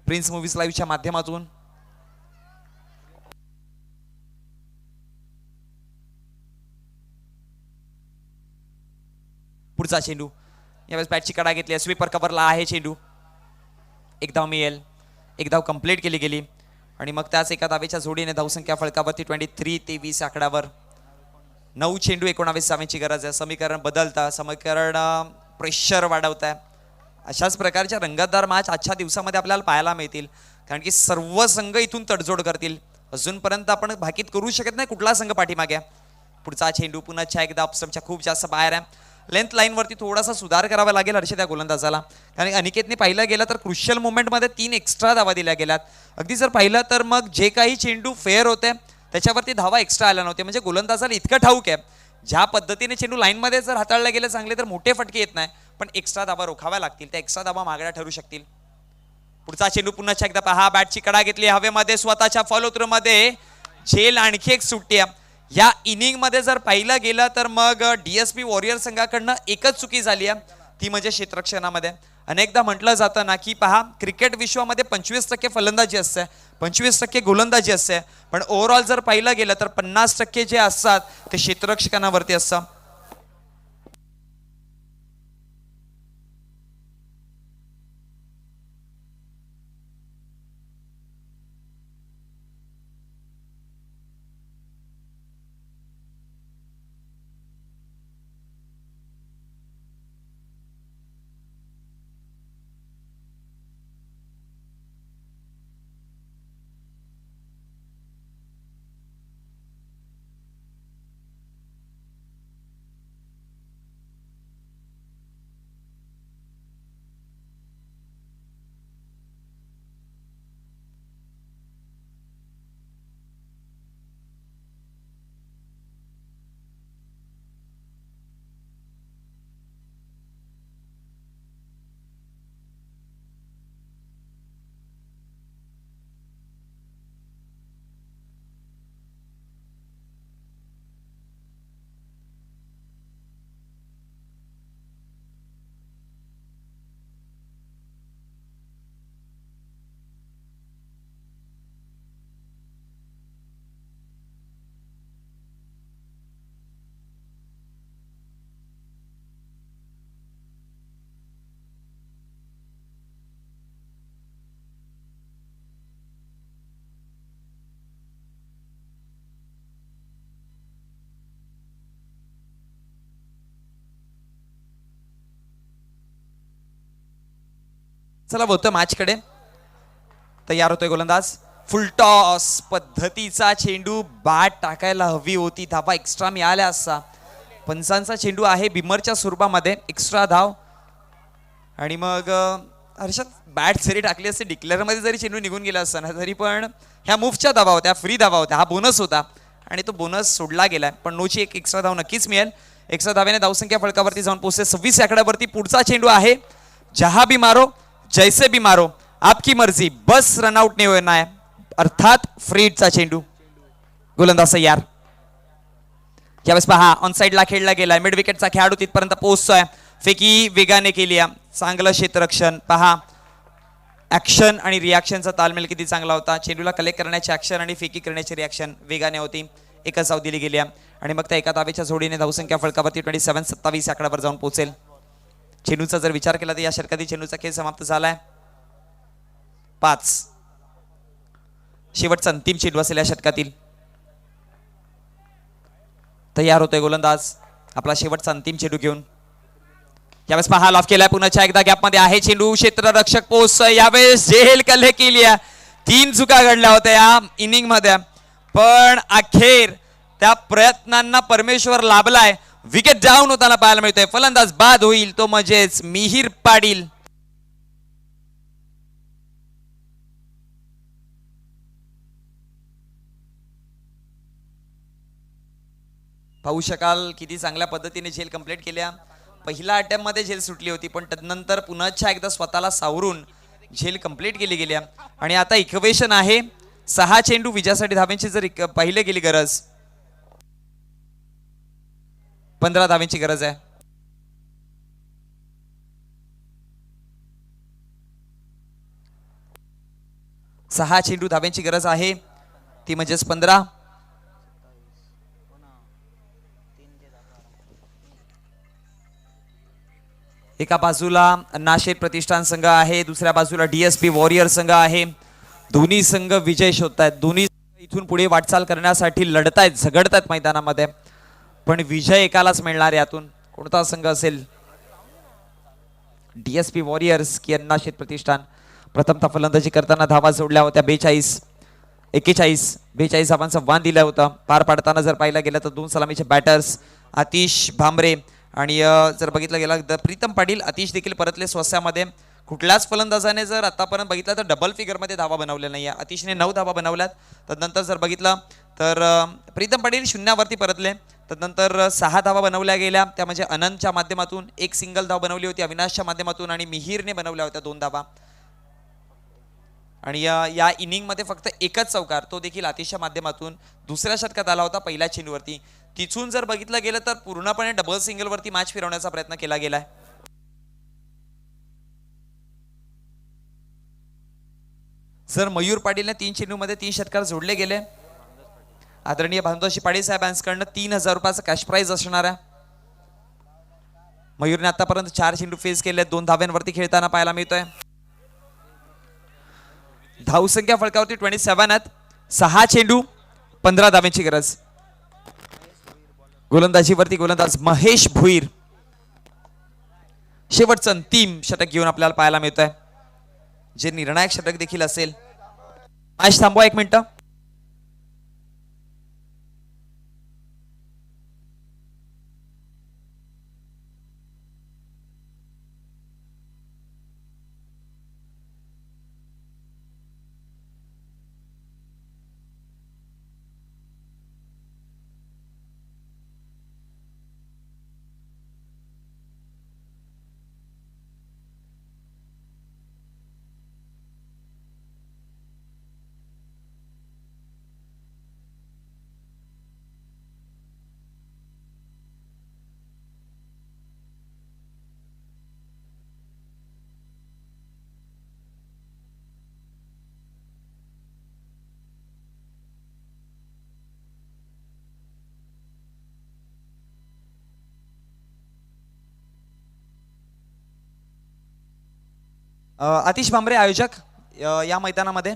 प्रिन्स मूव्हीज लाईव्हच्या माध्यमातून. पुढचा चेंडू. यावेळेस बॅटची कडा घेतली. स्वीपर कव्हरला आहे चेंडू. एक धाव मिळेल. एक धाव कंप्लीट केली गेली आणि मग त्याच एका धावेच्या जोडीने धावसंख्या फळकावरती 23-20 आकड्यावर. 9 चेंडू 19 धावांची गरज आहे. समीकरण बदलता, समीकरण प्रेशर वाढवत आहे. अशाच प्रकारच्या रंगतदार मॅच आजच्या दिवसामध्ये आपल्याला पाहायला मिळतील कारण की सर्व संघ इथून तडजोड करतील. अजूनपर्यंत आपण भाकीत करू शकत नाही कुठला संघ पाठीमागे. पुढचा चेंडू पुन्हा एकदा ऑप्शनच्या खूप जास्त बाहेर आहे. लेंथ लाईन वरती थोडासा सुधार करावा लागेल हर्षद त्या गोलंदाजाला कारण अनिकेतने पाहिलं गेलं तर क्रुशियल मोमेंटमध्ये 3 एक्स्ट्रा धावा दिल्या गेल्यात. अगदी जर पाहिलं तर मग जे काही चेंडू फेअर होते त्याच्यावरती धावा एक्स्ट्रा आल्या नव्हत्या. म्हणजे गोलंदाजाला इतकं ठाऊक आहे ज्या पद्धतीने चेंडू लाईनमध्ये जर हाताळला गेले चांगले तर मोठे फटके येत नाही पण एक्स्ट्रा धावा रोखाव्या लागतील. त्या एक्स्ट्रा धावा मागण्या ठरू शकतील. पुढचा चेंडू पुन्हा एकदा पहा. बॅटची कडा घेतली हवेमध्ये. स्वतःच्या फॉलो थ्रू मध्ये झेल आणखी एक सुट्टी. या इनिंग मध्ये जर पाहिलं गेलं तर मग डीएसपी वॉरियर संघाकडनं एकच चुकी झाली आहे ती म्हणजे क्षेत्ररक्षणामध्ये. अनेकदा म्हटलं जातं ना की पहा क्रिकेट विश्वामध्ये 25% फलंदाजी असते, 25% गोलंदाजी असते पण ओव्हरऑल जर पाहिलं गेलं तर 50% जे असतात ते क्षेत्ररक्षकांवरती असतं. चला बोलतोय मॅचकडे. तयार होतोय गोलंदाज. फुल टॉस पद्धतीचा चेंडू, बॅट टाकायला हवी होती, धावा एक्स्ट्रा मिळाल्या असता. पंचांचा चेंडू आहे बिमरच्या स्वरूपामध्ये, एक्स्ट्रा धाव. आणि मग हर्षद बॅट जरी टाकली असते, डिक्लेअर मध्ये जरी चेंडू निघून गेला असताना तरी पण ह्या मूव्हच्या धावा होत्या, फ्री धावा होत्या, हा बोनस होता आणि तो बोनस सोडला गेलाय. पण नोची एक एक्स्ट्रा धाव नक्कीच मिळेल. एक्स्ट्रा धावेने धावसंख्या फळकावरती जाऊन पोहोचते 26 आकड्यावरती. पुढचा चेंडू आहे जहा भी मारो जैसे भी मारो आपकी मर्जी, बस रनआउट नाही होणार आहे, अर्थात फ्रीडचा चेंडू. गोलंदाज तयार. यावेळेस पहा ऑन साइडला खेळला गेलाय, मिड विकेटचा खेळाडू तिथपर्यंत पोहोचतोय. फेकी वेगाने केली, चांगलं क्षेत्ररक्षण. पहा ऍक्शन आणि रिॲक्शनचा तालमेल किती चांगला होता. चेंडूला कलेक्ट करण्याची ऍक्शन आणि फेकी करण्याची रिॲक्शन वेगाने होती. एकच धाव दिली गेली आणि मग त्या एका धावेच्या जोडीने धावसंख्या फळकावरती 27 आकड्यावर जाऊन पोहोचेल. चेंडूचा जर विचार केला तर या षटकातील चेंडूचा खेळ समाप्त झालाय. 5 शेवटचा अंतिम चेंडू असेल या षटकातील. तयार होतोय गोलंदाज आपला शेवटचा अंतिम चेंडू घेऊन. यावेळेस पहा लॉफ केलाय, पुन्हा एकदा गॅप मध्ये आहे चेंडू, क्षेत्ररक्षक पोहोचतोय. यावेळेस जेल कल्ले केली, 3 चुका घडल्या होत्या या इनिंग मध्ये, पण अखेर त्या प्रयत्नांना परमेश्वर लाभलाय. विकेट डाऊन होताना पाहायला मिळतोय. फलंदाज बाद होईल तो म्हणजेच मिहीर पाटील. पाहू शकाल किती चांगल्या पद्धतीने झेल कंप्लीट केल्या. पहिल्या अटेम्प्ट मध्ये झेल सुटली होती, पण त्यानंतर पुन्हा एकदा स्वतःला सावरून झेल कंप्लीट केली गेल्या. आणि आता इक्वेशन आहे 6 चेंडू विजयासाठी धाव्यांची जर पाहिले गेली गरज 15 धाव्यांची गरज आहे. सहा चेंडू धाव्यांची गरज आहे, ती म्हणजेच 15. एका बाजूला नाशेर प्रतिष्ठान संघ आहे, दुसऱ्या बाजूला डीएसपी वॉरियर संघ आहे. दोन्ही संघ विजय शोधतायत, दोन्ही इथून पुढे वाटचाल करण्यासाठी लढतायत, झगडतायत मैदानामध्ये, पण विजय एकालाच मिळणार. यातून कोणता संघ असेल? डीएसपी वॉरियर्स की नाशेर प्रतिष्ठान? प्रथमतः फलंदाजी करताना धावा जोडल्या होत्या 42 धावांचा वान दिला होता. पार पाडताना जर पाहिलं गेलं तर 2 सलामीचे बॅटर्स आतिश भामरे आणि जर बघितलं गेलं तर प्रीतम पाटील. आतिश देखील परतले स्वस्यामध्ये. कुठल्याच फलंदाजाने जर आतापर्यंत बघितलं तर डबल फिगरमध्ये धावा बनवल्या नाही आहे. आतिशने 9 धावा बनवल्यात. तदनंतर जर बघितलं तर प्रीतम पाटील शून्यावरती परतले. तदनंतर 6 धावा बनवल्या गेल्या, त्या म्हणजे अनंतच्या माध्यमातून 1 सिंगल धाव बनवली होती, अविनाशच्या माध्यमातून आणि मिहीरने बनवल्या होत्या 2 धावा. आणि या इनिंग मध्ये फक्त एकच चौकार, तो देखील आतिशच्या माध्यमातून दुसऱ्या षटकात आला होता पहिल्या चेंडूवरती. तिथून जर बघितलं गेलं तर पूर्णपणे डबल सिंगल वरती मॅच फिरवण्याचा प्रयत्न केला गेलाय. सर मयूर पाटीलने 3 चेंडूमध्ये 3 षटकार जोडले गेले. आदरणीय भानुदास पाटील साहेबांकडनं 3000 रुपयाचा कॅश प्राइज असणार आहे. मयूरने आतापर्यंत 4 चेंडू फेस केले, 2 धाव्यांवरती खेळताना पाहायला मिळतोय. धावसंख्या फळकावरती 27 आहेत. 6 चेंडू 15 धाव्यांची गरज. गोलंदाजीवरती गोलंदाज महेश भुईर शेवटचं अंतिम षटक घेऊन आपल्याला पाहायला मिळतोय, जे निर्णायक षटक देखील असेल. मॅच थांबवा 1 मिनिट. आतिश भामरे आयोजक या मैदानामध्ये.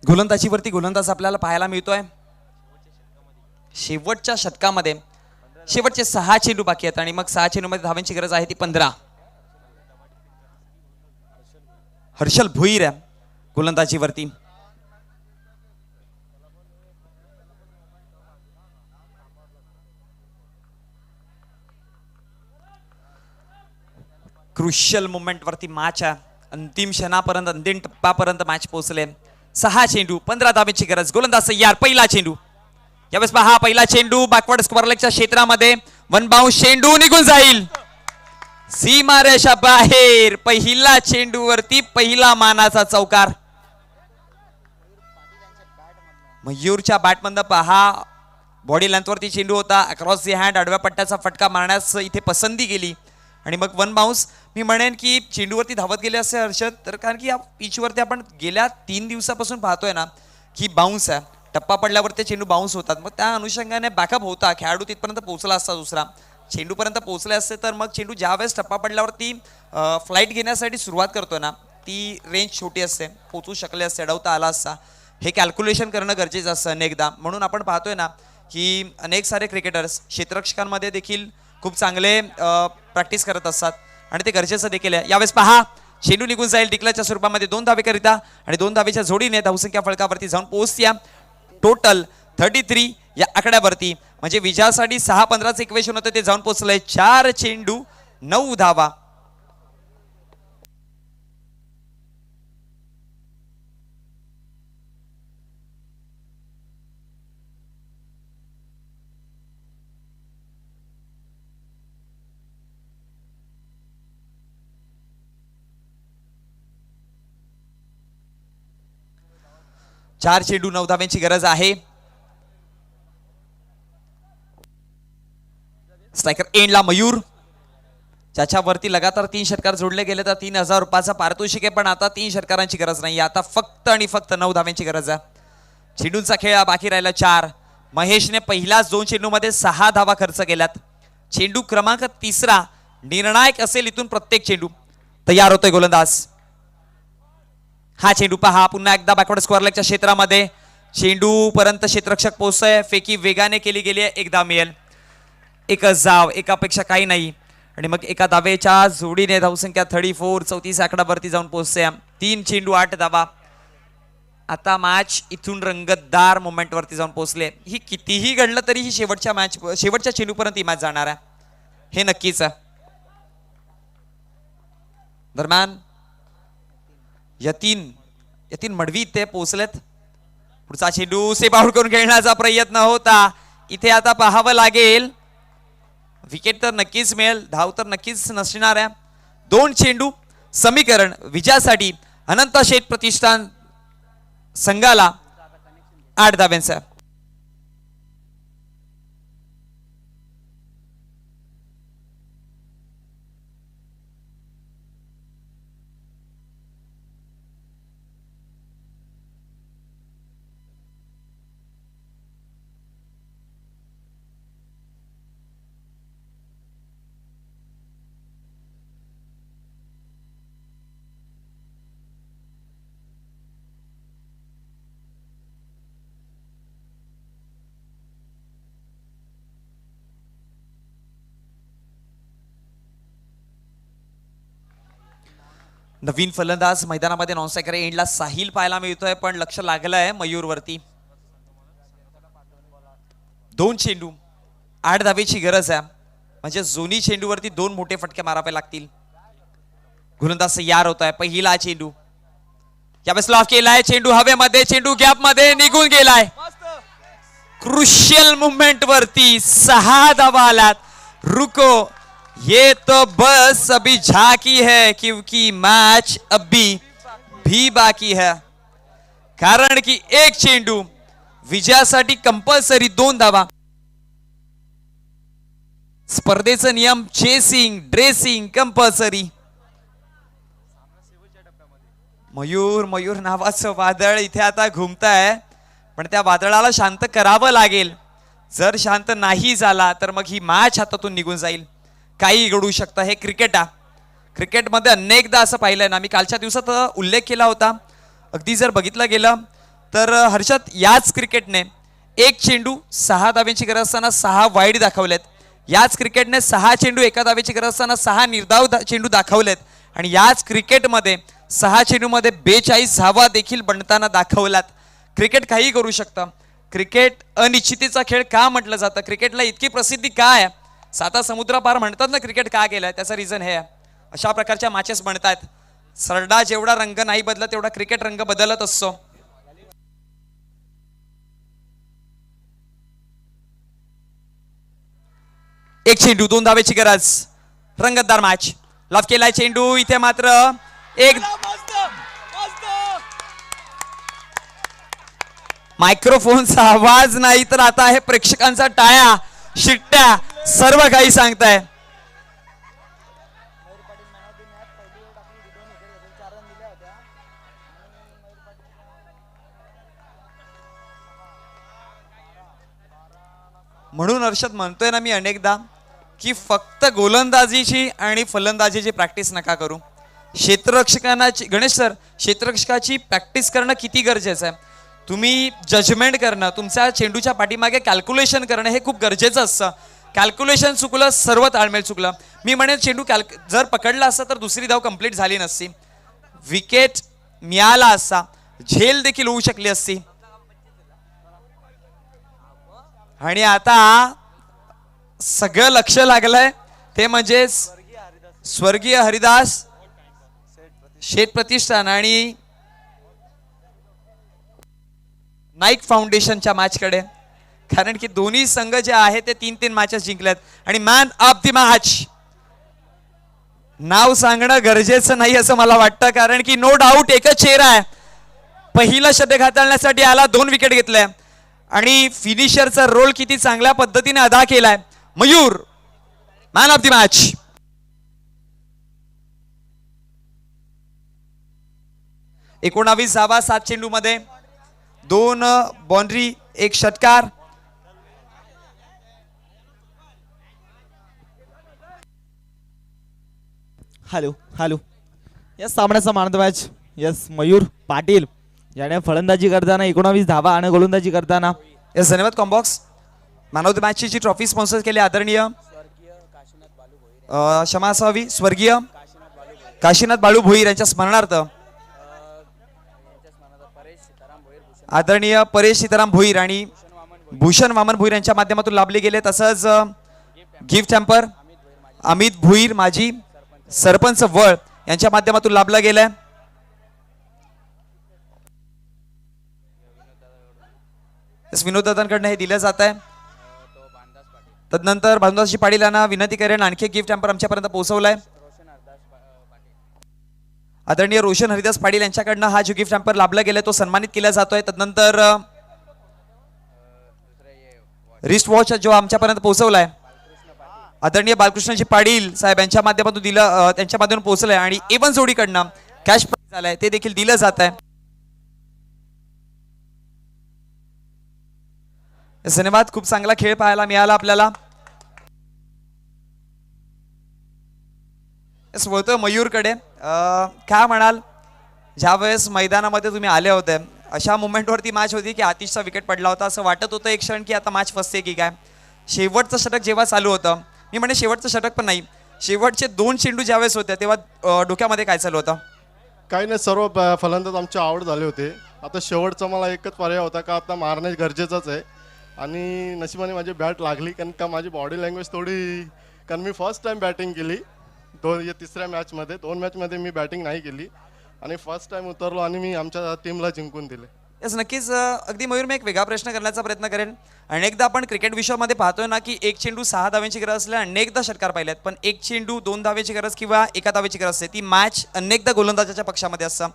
गोलंदाजीवरती गोलंदाज आपल्याला पाहायला मिळतोय. शेवटच्या षटकामध्ये शेवटचे 6 चेंडू बाकी आहेत आणि मग 6 चेंडूमध्ये धावांची गरज आहे ती 15. हर्षल भोईर आहे गोलंदाजीवरती. क्रुशियल मोमेंट वरती मॅच आहे. अंतिम क्षणापर्यंत अंतिम टप्प्यापर्यंत मॅच पोहोचले. 6 चेंडू 15 धावेची गरज. गोलंदाज तयार. पहिला चेंडू यावेळेस पहा. पहिला चेंडू बॅकवर्ड स्क्वेअर लेगच्या क्षेत्रामध्ये वन बाउंस चेंडू निघून जाईल सीमारेषा बाहेर. पहिला चेंडू वरती पहिला मानाचा चौकार. मयूरच्या बॅटमधनं पहा. बॉडी लेंथवरती चेंडू होता. अक्रॉस दी हँड आडव्या पट्ट्याचा फटका मारण्यास इथे पसंती केली आणि मग वन बाउन्स. मी म्हणेन की चेंडूवरती धावत गेले असे हर्षद, तर कारण की या पिचवरती आपण गेल्या 3 दिवसापासून पाहतोय ना की बाउन्स आहे. टप्पा पडल्यावर ते चेंडू बाउन्स होतात. मग त्या अनुषंगाने बॅकअप होता. खेळाडू तिथपर्यंत पोहोचला असता. दुसरा चेंडूपर्यंत पोहोचले असते तर मग चेंडू ज्या वेळेस टप्पा पडल्यावरती फ्लाईट घेण्यासाठी सुरुवात करतोय ना ती रेंज छोटी असते. पोहोचू शकले असते. अडवता आला असता. हे कॅल्क्युलेशन करणं गरजेचं असतं अनेकदा. म्हणून आपण पाहतोय ना की अनेक सारे क्रिकेटर्स क्षेत्ररक्षकांमध्ये देखील खूप चांगले प्रॅक्टिस करत असतात आणि ते गरजेचं देखील आहे. यावेळेस पहा. चेंडू निघून जाईल डिक्लेअरच्या स्वरूपामध्ये 2 धावेकरिता आणि 2 धावेच्या जोडीने धावसंख्या फलकावरती जाऊन पोहोचत्या टोटल 33 या आकड्यावरती. म्हणजे विजयासाठी 6-15चं इक्वेशन होतं ते जाऊन पोहोचलंय. 4 चेंडू 9 धावा. चार चेंडू 9 धाव्यांची गरज आहे. स्ट्रायकर एंडला मयूर, ज्याच्यावरती लगातार 3 षटकार जोडले गेले तर 3000 रुपयाचा पारितोषिक आहे. पण आता 3 षटकारांची गरज नाही. आता फक्त आणि फक्त 9 धाव्यांची गरज आहे. चेंडूंचा खेळ बाकी राहिला 4. महेशने पहिल्याच 2 चेंडूमध्ये 6 धावा खर्च केल्यात. चेंडू क्रमांक 3 निर्णायक असेल इथून प्रत्येक चेंडू. तयार होतोय गोलंदाज. हा चेंडू पहा. पुन्हा एकदा बॅकवर्ड स्क्वेअर लेगच्या क्षेत्रामध्ये चेंडू पर्यंत क्षेत्ररक्षक पोहोचतोय. फेकी वेगाने केली गेली आहे. एकदा मिळेल. एकच धाव. एकापेक्षा काही नाही. आणि मग एका धावेच्या जोडीने धावसंख्या 34 34 आकड्यावरती जाऊन पोहोचते. 3 चेंडू 8 धावा. आता मॅच इथून रंगतदार मोमेंट वरती जाऊन पोहोचले. ही कितीही घडलं तरी ही शेवटच्या चेंडूपर्यंत ही मॅच जाणार आहे हे नक्कीच आहे. दरम्यान यतीन मडवी ते पोहोचलेत. पुढचा चेंडू सेफ आउट करून खेळण्याचा प्रयत्न होता. इथे आता पाहावं लागेल. विकेट तर नक्कीच मिळेल. धाव तर नक्कीच नसणार आहे. 2 चेंडू समीकरण विजयासाठी अनंत शेठ प्रतिष्ठान संघाला 8 धाव्यांचा. नवीन फलंदाज मैदानामध्ये नॉन स्ट्रायकर एंडला साहिल पाहायला मिळतोय. पण लक्ष लागलंय मयूर वरती. 2 चेंडू 8 धावेची गरज आहे. म्हणजे दोन्ही चेंडूवरती 2 मोठे फटके मारावे लागतील. गोलंदाज तयार होत आहे. पहिला चेंडू यावेळेस लॉफ केलाय. चेंडू हवेमध्ये. चेंडू गॅप मध्ये निघून गेलाय. क्रुशियल मुवमेंट वरती 6 धावा आल्यात. रुको, ये तो बस अभी झांकी है क्योंकि मैच अभी भी बाकी है. कारण की 1 चेंडू विजयासाठी कंपल्सरी 2 धावा. स्पर्धेचा नियम चेसिंग ड्रेसिंग कंपल्सरी. मयूर नावाचं वादळ इथे आता घुमताय. पण त्या वादळाला शांत करावं लागेल. जर शांत नाही झाला तर मग ही मॅच हातातून निघून जाईल. काही घडू शकतं. हे क्रिकेट आहे. क्रिकेटमध्ये अनेकदा असं पाहिलंय ना. मी कालच्या दिवसात उल्लेख केला होता. अगदी जर बघितलं गेलं तर हर्षद, याच क्रिकेटने एक चेंडू 6 धाव्यांची गरज असताना 6 वाईड दाखवलेत. याच क्रिकेटने 6 चेंडू 1 धावेची गरज असताना 6 निर्धाव चेंडू दाखवलेत. आणि याच क्रिकेटमध्ये 6 चेंडूमध्ये 42 धावा देखील बनताना दाखवल्यात. क्रिकेट काही करू शकतं. क्रिकेट अनिश्चितीचा खेळ का म्हटलं जातं? क्रिकेटला इतकी प्रसिद्धी का आहे? 7 समुद्रापार म्हणतात ना क्रिकेट का केलंय, त्याचं रिझन हे आहे. अशा प्रकारच्या मॅचेस बनतायत. सरडा जेवढा रंग नाही बदलत तेवढा क्रिकेट रंग बदलत असतो. एक चेंडू 2 धावेची गरज. रंगतदार मॅच. लॉफ केलाय चेंडू. इथे मात्र एक मायक्रोफोनचा आवाज नाही तर आता आहे प्रेक्षकांचा टाळ्या, शिट्ट्या, सर्व काही सांगताय. म्हणून हर्षद म्हणतोय ना मी अनेकदा की फक्त गोलंदाजीची आणि फलंदाजीची प्रॅक्टिस नका करू. क्षेत्ररक्षकांना गणेश सर, क्षेत्ररक्षकाची प्रॅक्टिस करणं किती गरजेचं आहे. तुम्ही जजमेंट करणं, तुमच्या चेंडूच्या पाठीमागे कॅल्क्युलेशन करणं हे खूप गरजेचं असतं. कॅल्क्युलेशन चुकलं, सर्व ताळमेळ चुकलं. मी म्हणेन चेंडू जर पकडला असता तर दुसरी धाव कंप्लीट झाली नसती, विकेट मिळाला असता, झेल देखील होऊ शकली असती. आणि आता सगळं लक्ष लागलंय ते म्हणजे स्वर्गीय हरिदास शेठ प्रतिष्ठान आणि नाईक फाउंडेशनच्या मॅचकडे. कारण की दोन्ही संघ जे आहे ते 3-3 मॅचेस जिंकल्यात. आणि मॅन ऑफ द मॅच नाव सांगणं गरजेचं नाही असं मला वाटतं, कारण की नो डाऊट एकच चेहरा आहे. पहिलं शतक हाताळण्यासाठी आला, 2 विकेट घेतल्या आणि फिनिशरचा रोल किती चांगल्या पद्धतीने अदा केलाय. Mayur man of the match. एकोणावीस धावा 7 चेंडू मध्ये, 2 बाउंड्री, 1 षटकार. हॅलो या सामन्याचा मान of the match yes Mayur Patil याने फलंदाजी करताना 19 धावा आणि गोलंदाजी करताना. यस, धन्यवाद कॉम्बॉक्स. मॅन ऑफ द मॅचची जी ट्रॉफी स्पॉन्सर केली आदरणीय क्षमा असावी स्वर्गीय काशीनाथ बाळू भोईर यांच्या स्मरणार्थ आदरणीय परेश सीताराम भोईर आणि भूषण वामन भोईर यांच्या माध्यमातून लाभले गेले. तसंच गिफ्ट हॅम्पर अमित भोईर माजी सरपंच वळ यांच्या माध्यमातून लाभला गेलाय. विनोद दादांकडनं हे दिलं जात आहे. तदनंतर भानुदासजी पाटील यांना विनंती करेन आणखी गिफ्ट हॅम्पर आमच्यापर्यंत पोहोचवलाय. आदरणीय रोशन हरिदास पाटील यांच्याकडनं हा जो गिफ्ट हॅम्पर लाभला गेलाय तो सन्मानित केला जातोय. तदनंतर रिस्ट वॉच जो आमच्यापर्यंत पोहोचवलाय आदरणीय बालकृष्णजी पाटील साहेब यांच्या माध्यमातून दिलं, त्यांच्या माध्यमातून पोहोचलंय. आणि एवन जोडीकडनं कॅश प्राइज आलाय ते देखील दिलं जात आहे. धन्यवाद. खूप चांगला खेळ पाहायला मिळाला आपल्याला. वळतोय मयूरकडे. काय म्हणाल, ज्यावेळेस मैदानामध्ये तुम्ही आले होते अशा मुवमेंटवरती मॅच होती की आतिशचा विकेट पडला होता, असं वाटत होतं एक क्षण की आता मॅच फसते की काय. शेवटचं षटक जेव्हा चालू होतं, मी म्हणे शेवटचं षटक पण नाही, शेवटचे 2 चेंडू ज्यावेळेस होते तेव्हा डोक्यामध्ये काय चालू होतं? काही नाही, सर्व फलंदाज आमचे आवड झाले होते. आता शेवटचा मला एकच पर्याय होता का आता मारणे गरजेचंच आहे. आणि नशिबाने माझी बॅट लागली, कारण का माझी बॉडी लँग्वेज थोडी, कारण मी फर्स्ट टाइम बॅटिंग केली तिसऱ्या मॅचमध्ये. 2 मॅचमध्ये मी बॅटिंग नाही केली आणि फर्स्ट टाइम उतरलो आणि मी आमच्या टीमला जिंकून दिले. यस, नक्कीच. अगदी मयूर, मी एक वेगळा प्रश्न करण्याचा प्रयत्न करेन. अनेकदा आपण क्रिकेट विश्वामध्ये पाहतोय ना की एक चेंडू 6 धाव्यांची गरज असल्या अनेकदा षटकार पाहिल्यात, पण एक चेंडू 2 धावेची गरज किंवा 1 धावेची गरज असते, ती मॅच अनेकदा गोलंदाजाच्या पक्षामध्ये असतं.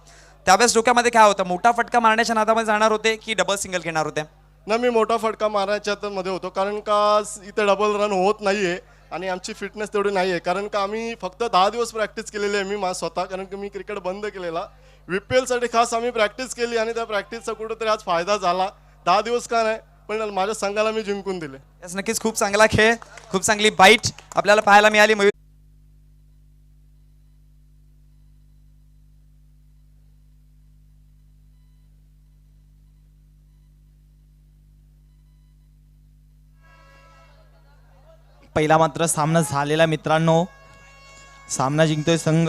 त्यावेळेस डोक्यामध्ये काय होतं? मोठा फटका मारण्याच्या नादामध्ये जाणार होते की डबल सिंगल घेणार होते? ना, मी मोठा फटका मारायच्यात मध्ये होतो, कारण का इथे डबल रन होत नाहीये आणि आमची फिटनेस तेवढी नाही आहे. कारण का आम्ही फक्त 10 दिवस प्रॅक्टिस केलेली आहे मी स्वतः, कारण की मी क्रिकेट बंद केलेला. VPL साठी खास आम्ही प्रॅक्टिस केली आणि त्या प्रॅक्टिसचा कुठेतरी आज फायदा झाला. 10 दिवस का नाही, पण माझ्या संघाला मी जिंकून दिले. यस, नक्कीच. खूप चांगला खेळ, खूप चांगली बाईट आपल्याला पाहायला मिळाली मयूर. पहिला मात्र सामना झालेला मित्रांनो. सामना जिंकतोय संघ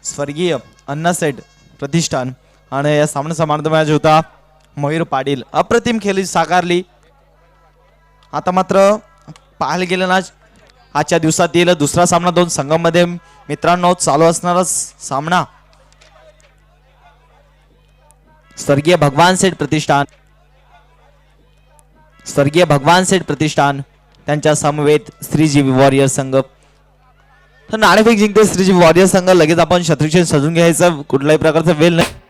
स्वर्गीय अण्णासेठ प्रतिष्ठान आणि या सामन्याचा मार्गदर्शक होता मयूर पाटील. अप्रतिम खेळी साकारली. आता मात्र पाहायला गेलं ना आजच्या दिवसातील दुसरा सामना दोन संघांमध्ये मित्रांनो चालू असणारा सामना स्वर्गीय भगवान सेठ प्रतिष्ठान त्यांच्या समवेत श्रीजीवी वॉरियर संघ. तर नाणेफेक जिंकते श्रीजीवी वॉरियर संघ. लगेच आपण शत्रुक्षण सजून घ्यायचं, कुठल्याही प्रकारचा वेळ नाही.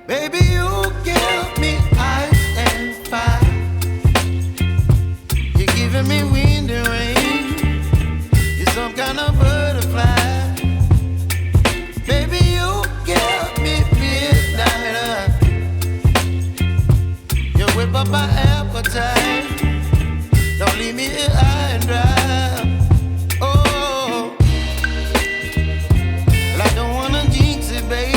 Baby, you give me ice and fire. You're giving me wind and rain. You're some kind of butterfly. Baby, you give me midnight. You whip up my appetite. Don't leave me here high and dry. Oh, well, I don't wanna jinx it, baby.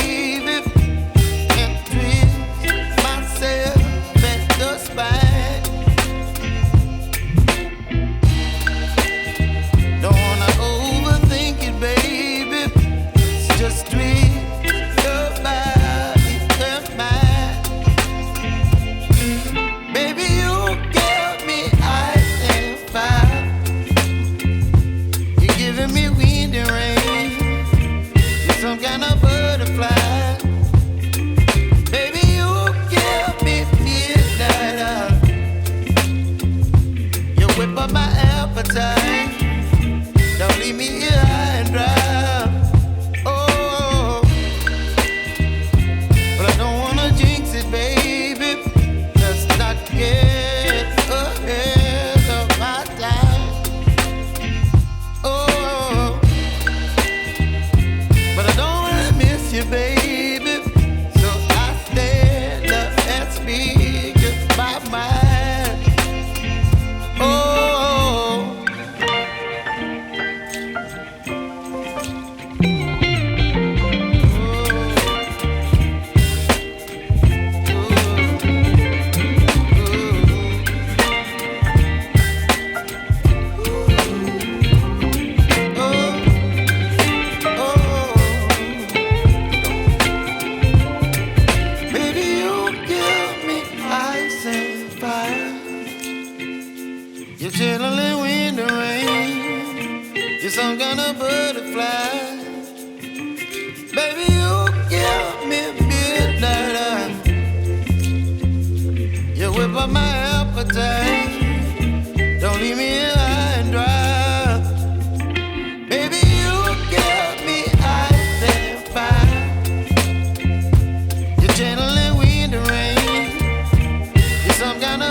Don't leave me here